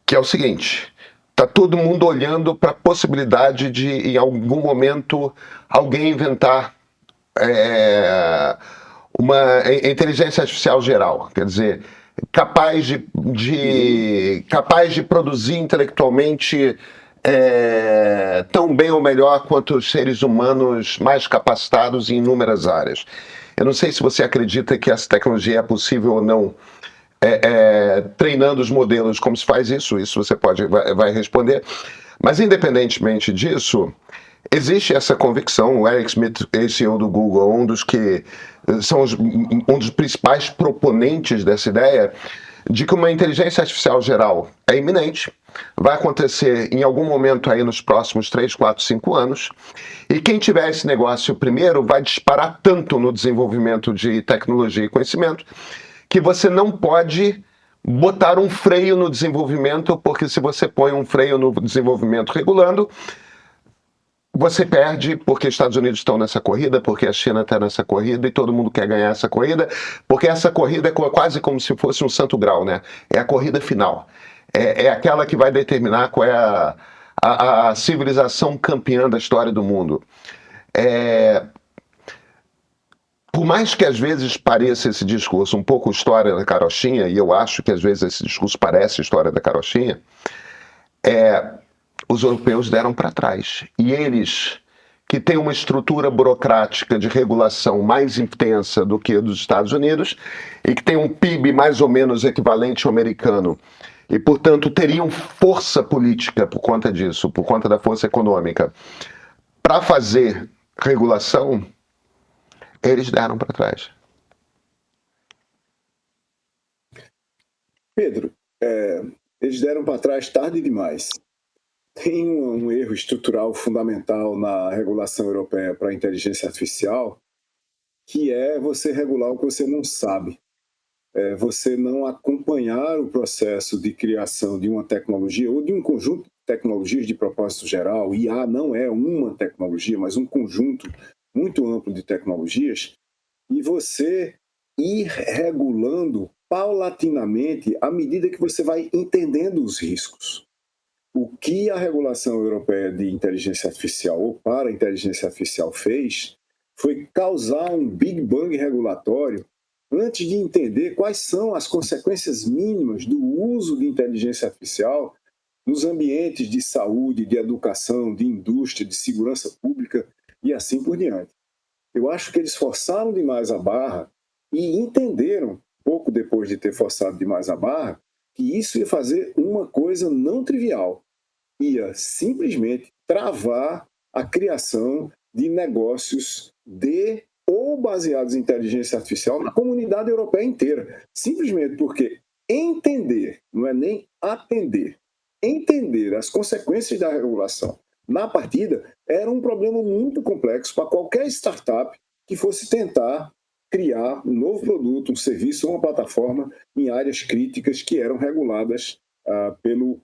que é o seguinte: está todo mundo olhando para a possibilidade de, em algum momento, alguém inventar uma inteligência artificial geral, quer dizer, capaz de produzir intelectualmente tão bem ou melhor quanto os seres humanos mais capacitados em inúmeras áreas. Eu não sei se você acredita que essa tecnologia é possível ou não, treinando os modelos. Como se faz isso você vai responder. Mas independentemente disso, existe essa convicção. O Eric Schmidt, CEO do Google, um dos principais proponentes dessa ideia, de que uma inteligência artificial geral é iminente, vai acontecer em algum momento aí nos próximos 3, 4, 5 anos, e quem tiver esse negócio primeiro vai disparar tanto no desenvolvimento de tecnologia e conhecimento que você não pode botar um freio no desenvolvimento, porque se você põe um freio no desenvolvimento regulando, você perde, porque Estados Unidos estão nessa corrida, porque a China está nessa corrida e todo mundo quer ganhar essa corrida, porque essa corrida é quase como se fosse um santo grau, né? É a corrida final. É aquela que vai determinar qual é a civilização campeã da história do mundo. Por mais que às vezes pareça esse discurso um pouco história da carochinha, e eu acho que às vezes esse discurso parece história da carochinha, os europeus deram para trás. E eles, que têm uma estrutura burocrática de regulação mais intensa do que a dos Estados Unidos, e que têm um PIB mais ou menos equivalente ao americano, e, portanto, teriam força política por conta disso, por conta da força econômica, para fazer regulação, eles deram para trás. Pedro, eles deram para trás tarde demais. Tem um erro estrutural fundamental na regulação europeia para a inteligência artificial, que é você regular o que você não sabe. Você não acompanhar o processo de criação de uma tecnologia ou de um conjunto de tecnologias de propósito geral. IA não é uma tecnologia, mas um conjunto muito amplo de tecnologias, e você ir regulando paulatinamente à medida que você vai entendendo os riscos. O que a regulação europeia de inteligência artificial ou para a inteligência artificial fez foi causar um Big Bang regulatório antes de entender quais são as consequências mínimas do uso de inteligência artificial nos ambientes de saúde, de educação, de indústria, de segurança pública e assim por diante. Eu acho que eles forçaram demais a barra e entenderam, pouco depois de ter forçado demais a barra, que isso ia fazer uma coisa não trivial. Ia simplesmente travar a criação de negócios ou baseados em inteligência artificial na comunidade europeia inteira. Simplesmente porque entender, não é nem atender, entender as consequências da regulação na partida era um problema muito complexo para qualquer startup que fosse tentar criar um novo produto, um serviço ou uma plataforma em áreas críticas que eram reguladas pelo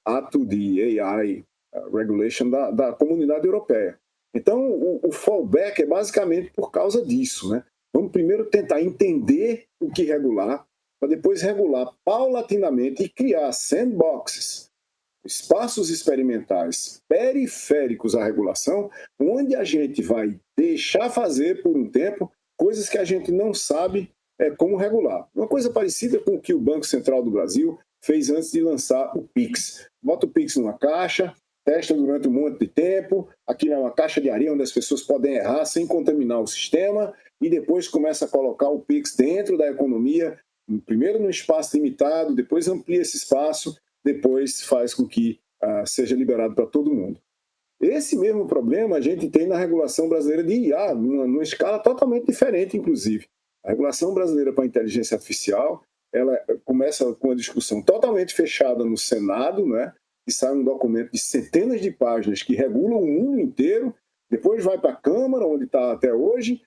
ato de AI regulation da comunidade europeia. Então, o fallback é basicamente por causa disso, né? Vamos primeiro tentar entender o que regular, para depois regular paulatinamente e criar sandboxes, espaços experimentais periféricos à regulação, onde a gente vai deixar fazer por um tempo coisas que a gente não sabe como regular. Uma coisa parecida com o que o Banco Central do Brasil fez antes de lançar o Pix. Bota o Pix numa caixa, testa durante um monte de tempo, aqui é uma caixa de areia onde as pessoas podem errar sem contaminar o sistema, e depois começa a colocar o Pix dentro da economia, primeiro num espaço limitado, depois amplia esse espaço, depois faz com que seja liberado para todo mundo. Esse mesmo problema a gente tem na regulação brasileira de IA, numa escala totalmente diferente, inclusive. A regulação brasileira para a inteligência artificial, ela começa com uma discussão totalmente fechada no Senado, né? E sai um documento de centenas de páginas que regula o mundo inteiro, depois vai para a Câmara, onde está até hoje,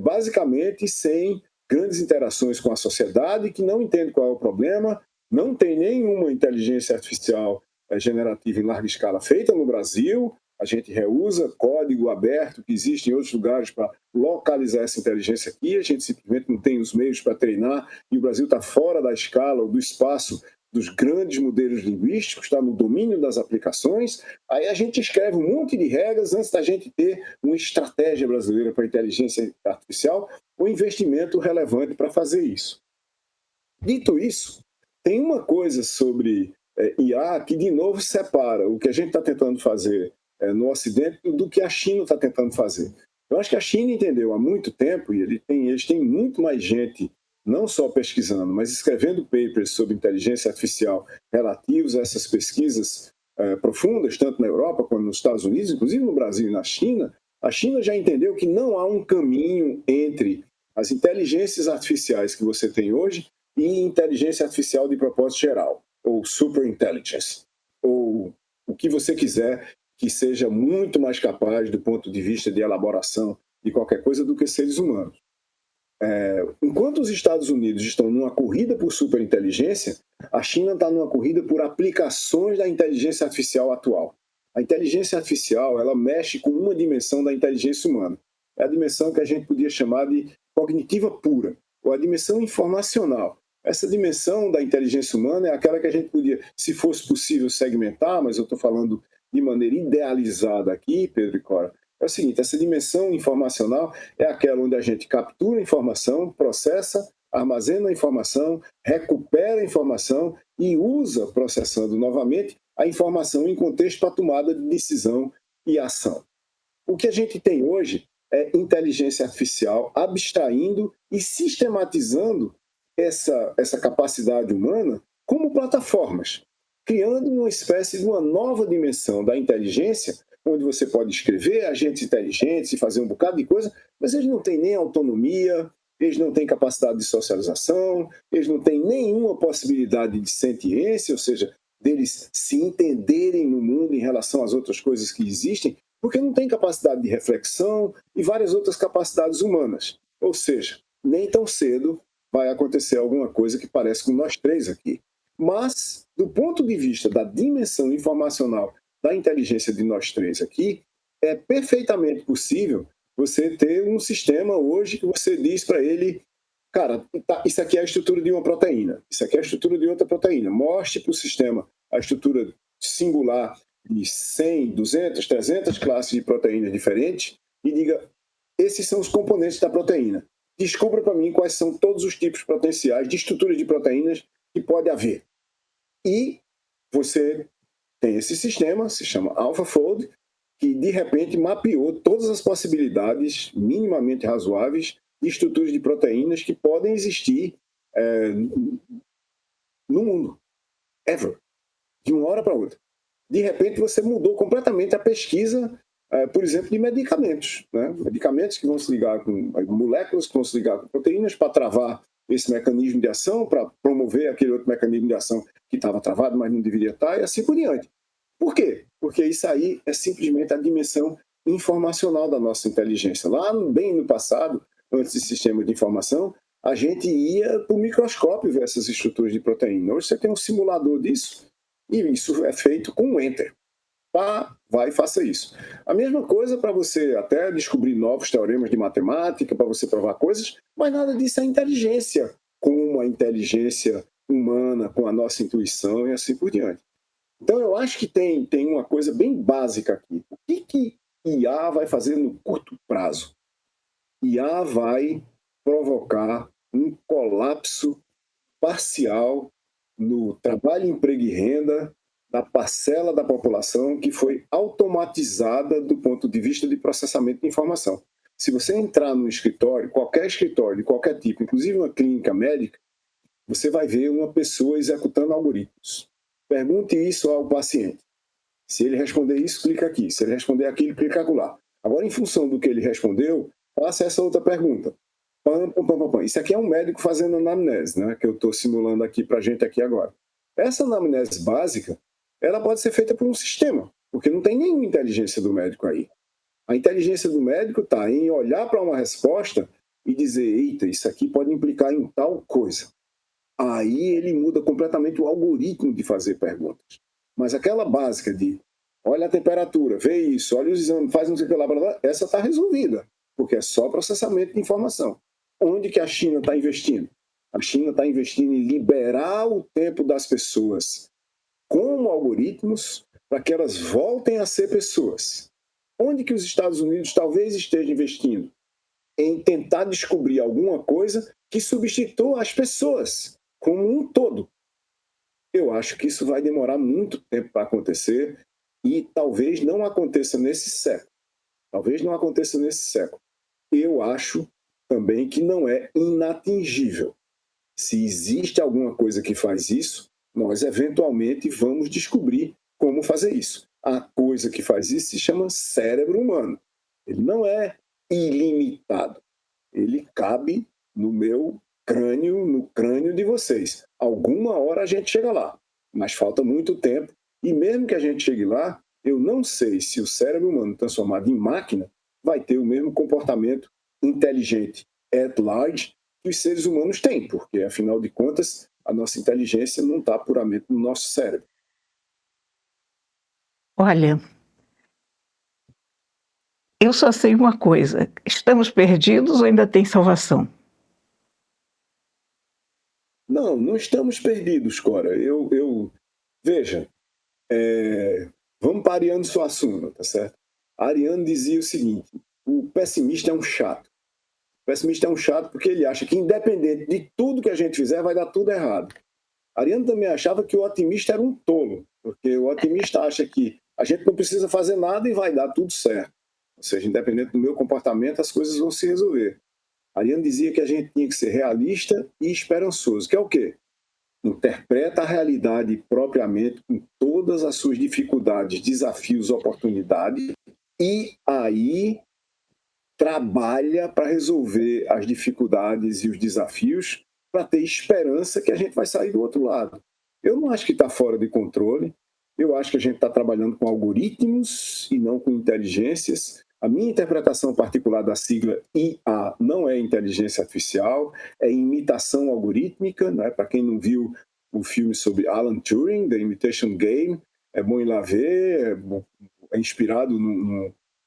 basicamente sem grandes interações com a sociedade, que não entende qual é o problema, não tem nenhuma inteligência artificial generativa em larga escala feita no Brasil. A gente reusa código aberto que existe em outros lugares para localizar essa inteligência aqui. A gente simplesmente não tem os meios para treinar e o Brasil está fora da escala, do espaço dos grandes modelos linguísticos, está no domínio das aplicações. Aí a gente escreve um monte de regras antes da gente ter uma estratégia brasileira para a inteligência artificial ou investimento relevante para fazer isso. Dito isso, tem uma coisa sobre IA que, de novo, separa o que a gente está tentando fazer no Ocidente do que a China está tentando fazer. Eu acho que a China entendeu há muito tempo, e eles têm muito mais gente, não só pesquisando, mas escrevendo papers sobre inteligência artificial relativos a essas pesquisas profundas, tanto na Europa quanto nos Estados Unidos, inclusive no Brasil e na China. A China já entendeu que não há um caminho entre as inteligências artificiais que você tem hoje e inteligência artificial de propósito geral, ou super intelligence, ou o que você quiser que seja muito mais capaz do ponto de vista de elaboração de qualquer coisa do que seres humanos. Enquanto os Estados Unidos estão numa corrida por superinteligência, a China está numa corrida por aplicações da inteligência artificial atual. A inteligência artificial, ela mexe com uma dimensão da inteligência humana. É a dimensão que a gente podia chamar de cognitiva pura, ou a dimensão informacional. Essa dimensão da inteligência humana é aquela que a gente podia, se fosse possível, segmentar, mas eu estou falando de maneira idealizada aqui, Pedro e Cora. É o seguinte, essa dimensão informacional é aquela onde a gente captura a informação, processa, armazena a informação, recupera a informação e usa, processando novamente, a informação em contexto para tomada de decisão e ação. O que a gente tem hoje é inteligência artificial abstraindo e sistematizando essa capacidade humana como plataformas, criando uma espécie de uma nova dimensão da inteligência, onde você pode escrever agentes inteligentes e fazer um bocado de coisa, mas eles não têm nem autonomia, eles não têm capacidade de socialização, eles não têm nenhuma possibilidade de sentiência, ou seja, deles se entenderem no mundo em relação às outras coisas que existem, porque não têm capacidade de reflexão e várias outras capacidades humanas. Ou seja, nem tão cedo vai acontecer alguma coisa que parece com nós três aqui. Mas, do ponto de vista da dimensão informacional da inteligência de nós três aqui, é perfeitamente possível você ter um sistema hoje que você diz para ele, cara, isso aqui é a estrutura de uma proteína, isso aqui é a estrutura de outra proteína. Mostre para o sistema a estrutura singular de 100, 200, 300 classes de proteínas diferentes e diga, esses são os componentes da proteína. Descubra para mim quais são todos os tipos potenciais de estruturas de proteínas que pode haver. E você tem esse sistema, se chama AlphaFold, que de repente mapeou todas as possibilidades minimamente razoáveis de estruturas de proteínas que podem existir no mundo. Ever. De uma hora para outra. De repente você mudou completamente a pesquisa, por exemplo, de medicamentos. Né? Medicamentos que vão se ligar com moléculas, que vão se ligar com proteínas para travar esse mecanismo de ação, para promover aquele outro mecanismo de ação que estava travado, mas não deveria estar, e assim por diante. Por quê? Porque isso aí é simplesmente a dimensão informacional da nossa inteligência. Lá, bem no passado, antes de sistema de informação, a gente ia para o microscópio ver essas estruturas de proteína. Hoje você tem um simulador disso, e isso é feito com um Enter. Vai e faça isso. A mesma coisa para você até descobrir novos teoremas de matemática, para você provar coisas, mas nada disso é inteligência, como a inteligência humana, com a nossa intuição e assim por diante. Então eu acho que tem uma coisa bem básica aqui. O que IA vai fazer no curto prazo? IA vai provocar um colapso parcial no trabalho, emprego e renda da parcela da população que foi automatizada do ponto de vista de processamento de informação. Se você entrar num escritório, qualquer escritório de qualquer tipo, inclusive uma clínica médica, você vai ver uma pessoa executando algoritmos. Pergunte isso ao paciente. Se ele responder isso, clica aqui. Se ele responder aquilo, clica acolá. Agora, em função do que ele respondeu, faça essa outra pergunta. Isso aqui é um médico fazendo anamnese, né, que eu estou simulando aqui para a gente aqui agora. Essa anamnese básica, ela pode ser feita por um sistema, porque não tem nenhuma inteligência do médico aí. A inteligência do médico está em olhar para uma resposta e dizer, eita, isso aqui pode implicar em tal coisa. Aí ele muda completamente o algoritmo de fazer perguntas. Mas aquela básica de, olha a temperatura, vê isso, olha os exames, faz não sei o que lá, essa está resolvida, porque é só processamento de informação. Onde que a China está investindo? A China está investindo em liberar o tempo das pessoas como algoritmos para que elas voltem a ser pessoas. Onde que os Estados Unidos talvez esteja investindo? Em tentar descobrir alguma coisa que substitua as pessoas como um todo. Eu acho que isso vai demorar muito tempo para acontecer e talvez não aconteça nesse século. Talvez não aconteça nesse século. Eu acho também que não é inatingível. Se existe alguma coisa que faz isso, nós eventualmente vamos descobrir como fazer isso. A coisa que faz isso se chama cérebro humano. Ele não é ilimitado. Ele cabe no meu no crânio de vocês. Alguma hora a gente chega lá, mas falta muito tempo. E mesmo que a gente chegue lá, eu não sei se o cérebro humano transformado em máquina vai ter o mesmo comportamento inteligente at large que os seres humanos têm, porque, afinal de contas, a nossa inteligência não está puramente no nosso cérebro. Olha, eu só sei uma coisa: estamos perdidos ou ainda tem salvação? Não estamos perdidos, Cora. Veja, vamos para Ariano Suassuna, tá certo? Ariano dizia o seguinte: o pessimista é um chato. O pessimista é um chato porque ele acha que, independente de tudo que a gente fizer, vai dar tudo errado. Ariano também achava que o otimista era um tolo, porque o otimista acha que a gente não precisa fazer nada e vai dar tudo certo. Ou seja, independente do meu comportamento, as coisas vão se resolver. Ariano dizia que a gente tinha que ser realista e esperançoso, que é o quê? Interpreta a realidade propriamente com todas as suas dificuldades, desafios, oportunidades, e aí trabalha para resolver as dificuldades e os desafios para ter esperança que a gente vai sair do outro lado. Eu não acho que está fora de controle, eu acho que a gente está trabalhando com algoritmos e não com inteligências. A minha interpretação particular da sigla IA não é inteligência artificial, é imitação algorítmica, né? Para quem não viu o filme sobre Alan Turing, The Imitation Game, é bom ir lá ver, é inspirado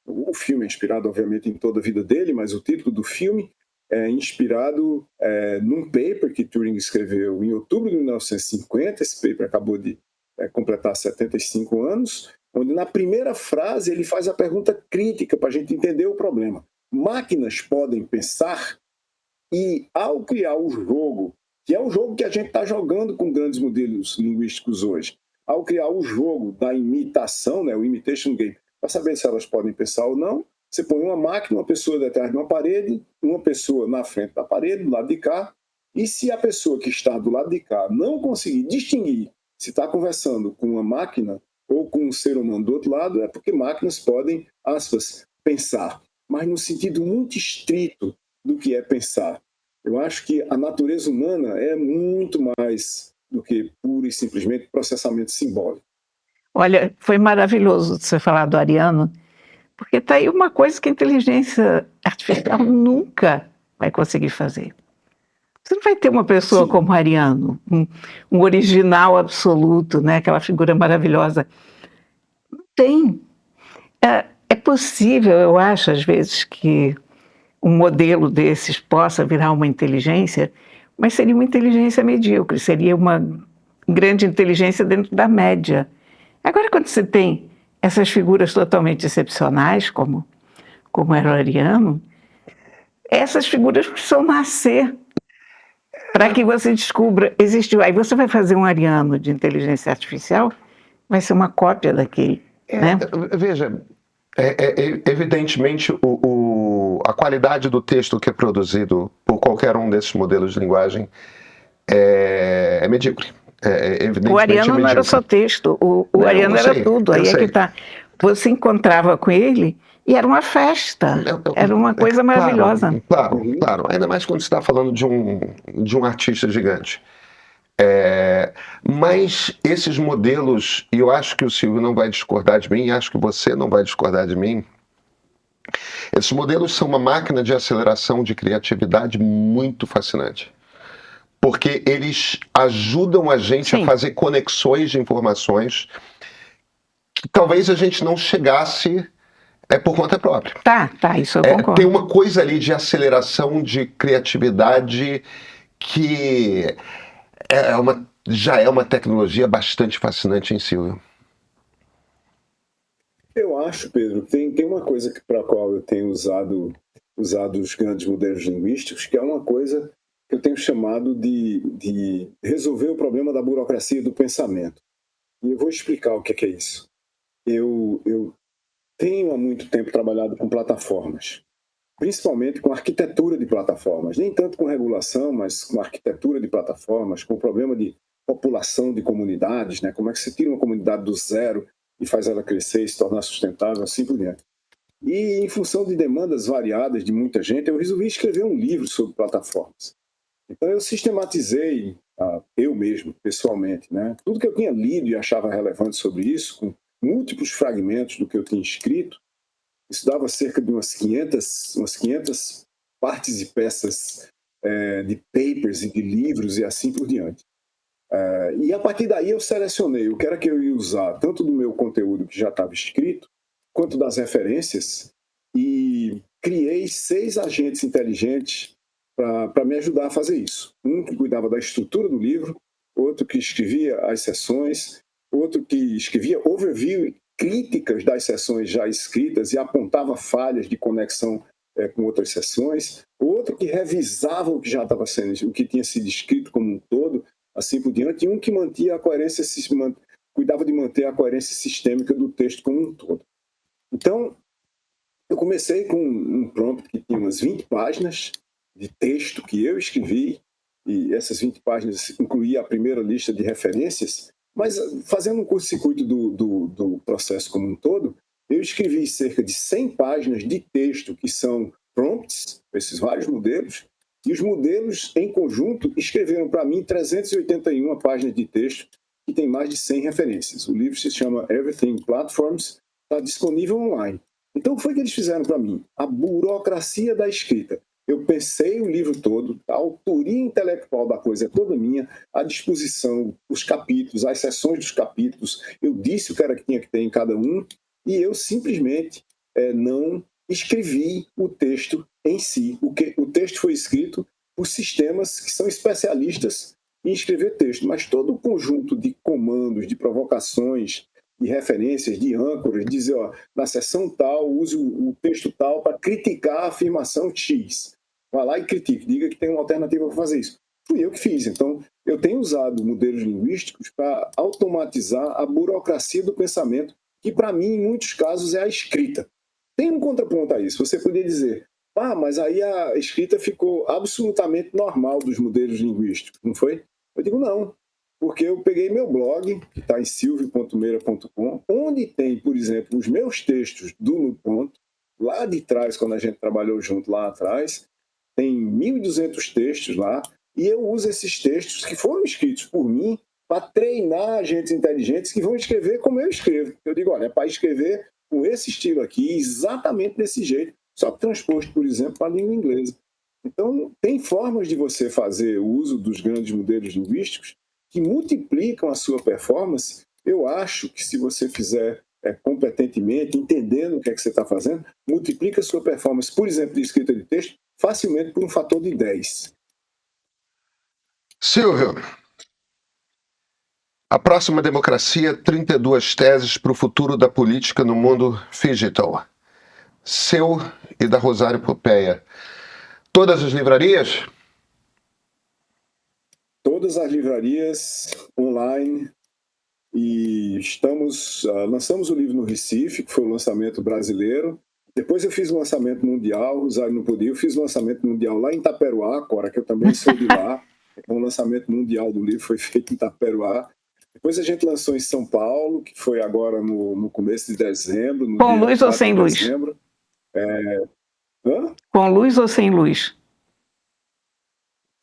o filme é inspirado, obviamente, em toda a vida dele, mas o título do filme é inspirado num paper que Turing escreveu em outubro de 1950. Esse paper acabou de completar 75 anos, onde na primeira frase ele faz a pergunta crítica para a gente entender o problema. Máquinas podem pensar? E ao criar o jogo, que é o jogo que a gente está jogando com grandes modelos linguísticos hoje, ao criar o jogo da imitação, né, o imitation game, para saber se elas podem pensar ou não, você põe uma máquina, uma pessoa detrás de uma parede, uma pessoa na frente da parede, do lado de cá, e se a pessoa que está do lado de cá não conseguir distinguir se está conversando com uma máquina ou com um ser humano do outro lado, é porque máquinas podem, aspas, pensar, mas no sentido muito estrito do que é pensar. Eu acho que a natureza humana é muito mais do que puro e simplesmente processamento simbólico. Olha, foi maravilhoso você falar do Ariano, porque está aí uma coisa que a inteligência artificial nunca vai conseguir fazer. Você não vai ter uma pessoa Sim. como Ariano, um original absoluto, né? Aquela figura maravilhosa. Não tem. É possível, eu acho, às vezes, que um modelo desses possa virar uma inteligência, mas seria uma inteligência medíocre, seria uma grande inteligência dentro da média. Agora, quando você tem essas figuras totalmente excepcionais, como era o Ariano, essas figuras precisam nascer para que você descubra, existiu. Aí você vai fazer um Ariano de inteligência artificial, vai ser uma cópia daquele. Né? Veja, evidentemente a qualidade do texto que é produzido por qualquer um desses modelos de linguagem é medíocre. O Ariano não era só texto, o Ariano era tudo. Aí é que tá. Você encontrava com ele e era uma festa, era uma coisa maravilhosa. Claro. Ainda mais quando você está falando de um artista gigante. Mas esses modelos, e eu acho que o Silvio não vai discordar de mim, e acho que você não vai discordar de mim, esses modelos são uma máquina de aceleração de criatividade muito fascinante. Porque eles ajudam a gente a fazer conexões de informações que talvez a gente não chegasse por conta própria. Tá, isso eu concordo. Tem uma coisa ali de aceleração de criatividade que já é uma tecnologia bastante fascinante em si. Eu acho, Pedro, tem uma coisa para a qual eu tenho usado os grandes modelos linguísticos, que é uma coisa que eu tenho chamado de resolver o problema da burocracia do pensamento. E eu vou explicar o que é isso. Eu tenho há muito tempo trabalhado com plataformas, principalmente com arquitetura de plataformas, nem tanto com regulação, mas com arquitetura de plataformas, com o problema de população de comunidades, né? Como é que você tira uma comunidade do zero e faz ela crescer e se tornar sustentável, assim por diante. E em função de demandas variadas de muita gente, eu resolvi escrever um livro sobre plataformas. Então eu sistematizei, eu mesmo, pessoalmente, né, tudo que eu tinha lido e achava relevante sobre isso, com múltiplos fragmentos do que eu tinha escrito. Isso dava cerca de umas 500 partes e peças de papers e de livros e assim por diante. E a partir daí eu selecionei o que era que eu ia usar, tanto do meu conteúdo que já estava escrito, quanto das referências, e criei 6 agentes inteligentes para me ajudar a fazer isso. Um que cuidava da estrutura do livro, outro que escrevia as seções, outro que escrevia overview e críticas das seções já escritas e apontava falhas de conexão com outras seções, outro que revisava o que já estava sendo, o que tinha sido escrito como um todo, assim por diante, e um que mantia a coerência, cuidava de manter a coerência sistêmica do texto como um todo. Então, eu comecei com um prompt que tinha umas 20 páginas de texto que eu escrevi, e essas 20 páginas incluía a primeira lista de referências, mas fazendo um curto-circuito do processo como um todo, eu escrevi cerca de 100 páginas de texto que são prompts, esses vários modelos, e os modelos, em conjunto, escreveram para mim 381 páginas de texto que tem mais de 100 referências. O livro se chama Everything Platforms, está disponível online. Então, o que foi que eles fizeram para mim? A burocracia da escrita. Eu pensei o livro todo, a autoria intelectual da coisa é toda minha, a disposição, os capítulos, as seções dos capítulos, eu disse o que era que tinha que ter em cada um, e eu simplesmente não escrevi o texto em si. O texto foi escrito por sistemas que são especialistas em escrever texto, mas todo o conjunto de comandos, de provocações, de referências, de âncoras, dizer, na seção tal, use o texto tal para criticar a afirmação X. Vá lá e critique, diga que tem uma alternativa para fazer isso. Fui eu que fiz. Então, eu tenho usado modelos linguísticos para automatizar a burocracia do pensamento, que para mim, em muitos casos, é a escrita. Tem um contraponto a isso. Você poderia dizer, mas aí a escrita ficou absolutamente normal dos modelos linguísticos, não foi? Eu digo, não. Porque eu peguei meu blog, que está em silvio.meira.com, onde tem, por exemplo, os meus textos do No Ponto, lá de trás, quando a gente trabalhou junto lá atrás, tem 1.200 textos lá, e eu uso esses textos que foram escritos por mim para treinar agentes inteligentes que vão escrever como eu escrevo. Eu digo, olha, é para escrever com esse estilo aqui, exatamente desse jeito, só que transposto, por exemplo, para a língua inglesa. Então, tem formas de você fazer o uso dos grandes modelos linguísticos que multiplicam a sua performance. Eu acho que se você fizer competentemente, entendendo o que é que você está fazendo, multiplica a sua performance, por exemplo, de escrita de texto, facilmente por um fator de 10. Silvio, a próxima democracia, 32 teses para o futuro da política no mundo digital. Seu e da Rosário Pompeia. Todas as livrarias? Todas as livrarias online. E lançamos o livro no Recife, que foi o lançamento brasileiro. Depois eu fiz o lançamento mundial, o Rosário não podia, eu fiz o lançamento mundial lá em Itaperuá, Cora, que eu também sou de lá. Então, o lançamento mundial do livro foi feito em Itaperuá. Depois a gente lançou em São Paulo, que foi agora no começo de dezembro. Com luz ou sem luz? Com luz ou sem luz?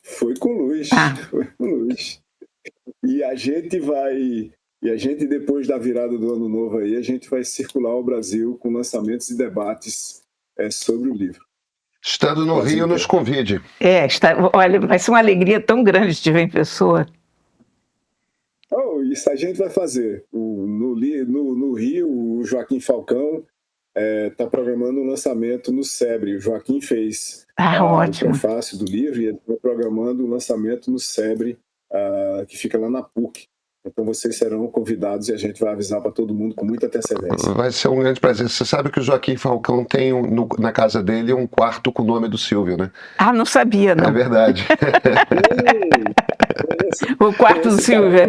Foi com luz, foi com luz. E a gente, depois da virada do ano novo aí, a gente vai circular o Brasil com lançamentos e debates sobre o livro. Estando no Rio, nos convide. Olha, vai ser uma alegria tão grande te ver em pessoa. Isso a gente vai fazer. No Rio, o Joaquim Falcão está programando um lançamento no SEBRE. O Joaquim fez o prefácio do livro e ele está programando um lançamento no SEBRE, que fica lá na PUC. Então vocês serão convidados e a gente vai avisar para todo mundo com muita antecedência. Vai ser um grande prazer. Você sabe que o Joaquim Falcão tem na casa dele um quarto com o nome do Silvio, né? Não sabia, não. É verdade. O quarto do Silvio.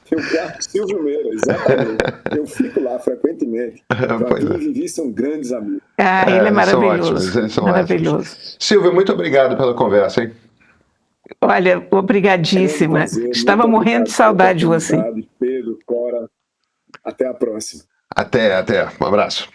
Tem o quarto Silvio Meira, exatamente. Eu fico lá frequentemente. Joaquim e Vivi são grandes amigos. Ele é maravilhoso. Eles são maravilhoso. Ótimos. Silvio, muito obrigado pela conversa, hein? Olha, obrigadíssima. Estava morrendo de saudade de você. Pedro, Cora, até a próxima. Até. Um abraço.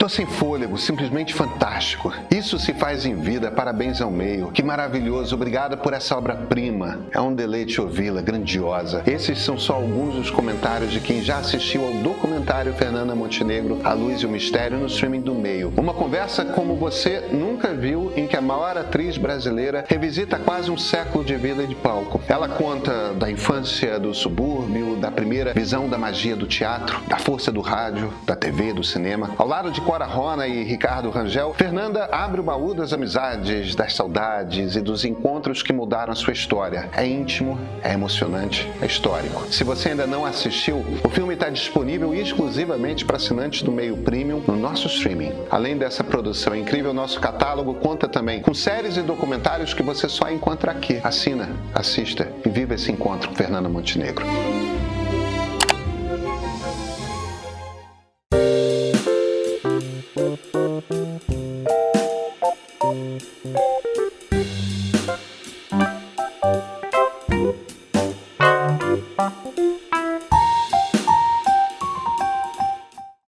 Tô sem fôlego, simplesmente fantástico. Isso se faz em vida, parabéns ao meio. Que maravilhoso, obrigado por essa obra-prima. É um deleite ouvi-la, grandiosa. Esses são só alguns dos comentários de quem já assistiu ao documentário Fernanda Montenegro, A Luz e o Mistério, no streaming do Meio. Uma conversa como você nunca viu, em que a maior atriz brasileira revisita quase um século de vida de palco. Ela conta da infância do subúrbio, da primeira visão da magia do teatro, da força do rádio, da TV, do cinema. Ao lado de Cora Rona e Ricardo Rangel, Fernanda abre o baú das amizades, das saudades e dos encontros que mudaram a sua história. É íntimo, é emocionante, é histórico. Se você ainda não assistiu, o filme está disponível exclusivamente para assinantes do Meio Premium no nosso streaming. Além dessa produção incrível, nosso catálogo conta também com séries e documentários que você só encontra aqui. Assina, assista e viva esse encontro com Fernanda Montenegro.